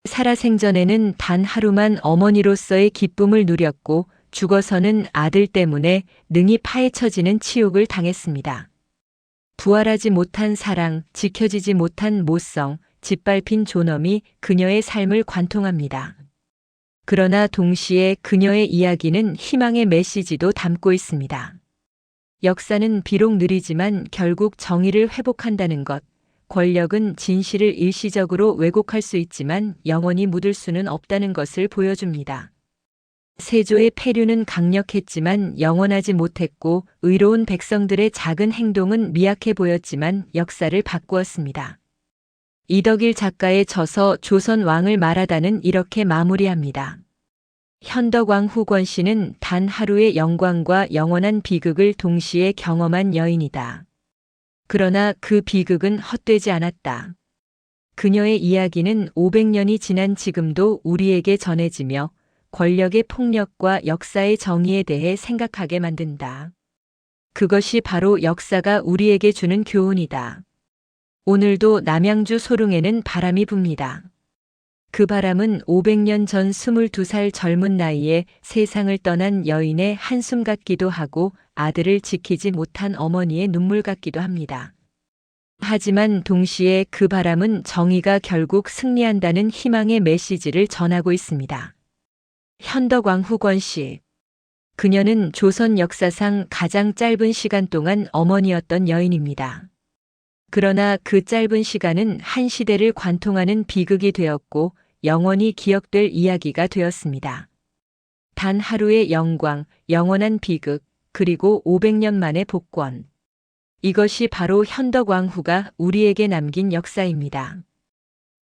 살아생전에는 단 하루만 어머니로서의 기쁨을 누렸고 죽어서는 아들 때문에 능이 파헤쳐지는 치욕을 당했습니다. 부활하지 못한 사랑, 지켜지지 못한 모성, 짓밟힌 존엄이 그녀의 삶을 관통합니다. 그러나 동시에 그녀의 이야기는 희망의 메시지도 담고 있습니다. 역사는 비록 느리지만 결국 정의를 회복한다는 것, 권력은 진실을 일시적으로 왜곡할 수 있지만 영원히 묻을 수는 없다는 것을 보여줍니다. 세조의 폐류는 강력했지만 영원하지 못했고 의로운 백성들의 작은 행동은 미약해 보였지만 역사를 바꾸었습니다. 이덕일 작가의 저서 조선 왕을 말하다는 이렇게 마무리합니다. 현덕왕후 권씨는 단 하루의 영광과 영원한 비극을 동시에 경험한 여인이다. 그러나 그 비극은 헛되지 않았다. 그녀의 이야기는 500년이 지난 지금도 우리에게 전해지며 권력의 폭력과 역사의 정의에 대해 생각하게 만든다. 그것이 바로 역사가 우리에게 주는 교훈이다. 오늘도 남양주 소릉에는 바람이 붑니다. 그 바람은 500년 전 22살 젊은 나이에 세상을 떠난 여인의 한숨 같기도 하고 아들을 지키지 못한 어머니의 눈물 같기도 합니다. 하지만 동시에 그 바람은 정의가 결국 승리한다는 희망의 메시지를 전하고 있습니다. 현덕왕후 권씨. 그녀는 조선 역사상 가장 짧은 시간 동안 어머니였던 여인입니다. 그러나 그 짧은 시간은 한 시대를 관통하는 비극이 되었고 영원히 기억될 이야기가 되었습니다. 단 하루의 영광, 영원한 비극, 그리고 500년 만의 복권. 이것이 바로 현덕왕후가 우리에게 남긴 역사입니다.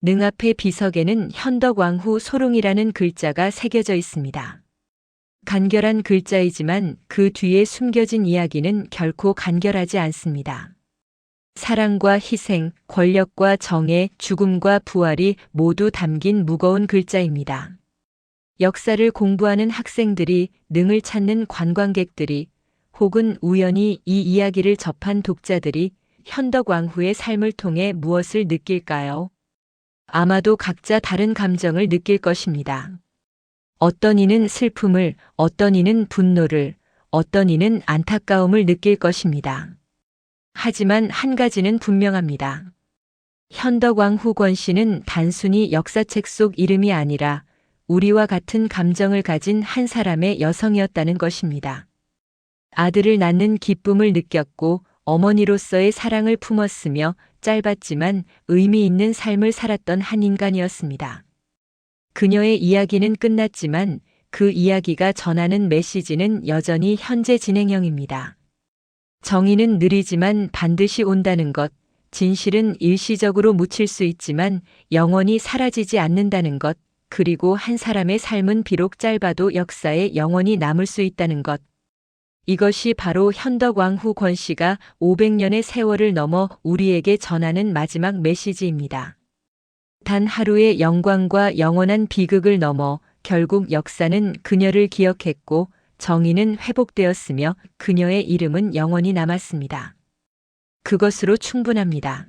능앞의 비석에는 현덕왕후 소릉이라는 글자가 새겨져 있습니다. 간결한 글자이지만 그 뒤에 숨겨진 이야기는 결코 간결하지 않습니다. 사랑과 희생, 권력과 정의, 죽음과 부활이 모두 담긴 무거운 글자입니다. 역사를 공부하는 학생들이, 능을 찾는 관광객들이, 혹은 우연히 이 이야기를 접한 독자들이 현덕왕후의 삶을 통해 무엇을 느낄까요? 아마도 각자 다른 감정을 느낄 것입니다. 어떤 이는 슬픔을, 어떤 이는 분노를, 어떤 이는 안타까움을 느낄 것입니다. 하지만 한 가지는 분명합니다. 현덕왕후 권씨는 단순히 역사책 속 이름이 아니라 우리와 같은 감정을 가진 한 사람의 여성이었다는 것입니다. 아들을 낳는 기쁨을 느꼈고 어머니로서의 사랑을 품었으며 짧았지만 의미 있는 삶을 살았던 한 인간이었습니다. 그녀의 이야기는 끝났지만 그 이야기가 전하는 메시지는 여전히 현재 진행형입니다. 정의는 느리지만 반드시 온다는 것, 진실은 일시적으로 묻힐 수 있지만 영원히 사라지지 않는다는 것, 그리고 한 사람의 삶은 비록 짧아도 역사에 영원히 남을 수 있다는 것. 이것이 바로 현덕왕후 권씨가 500년의 세월을 넘어 우리에게 전하는 마지막 메시지입니다. 단 하루의 영광과 영원한 비극을 넘어 결국 역사는 그녀를 기억했고 정의는 회복되었으며 그녀의 이름은 영원히 남았습니다. 그것으로 충분합니다.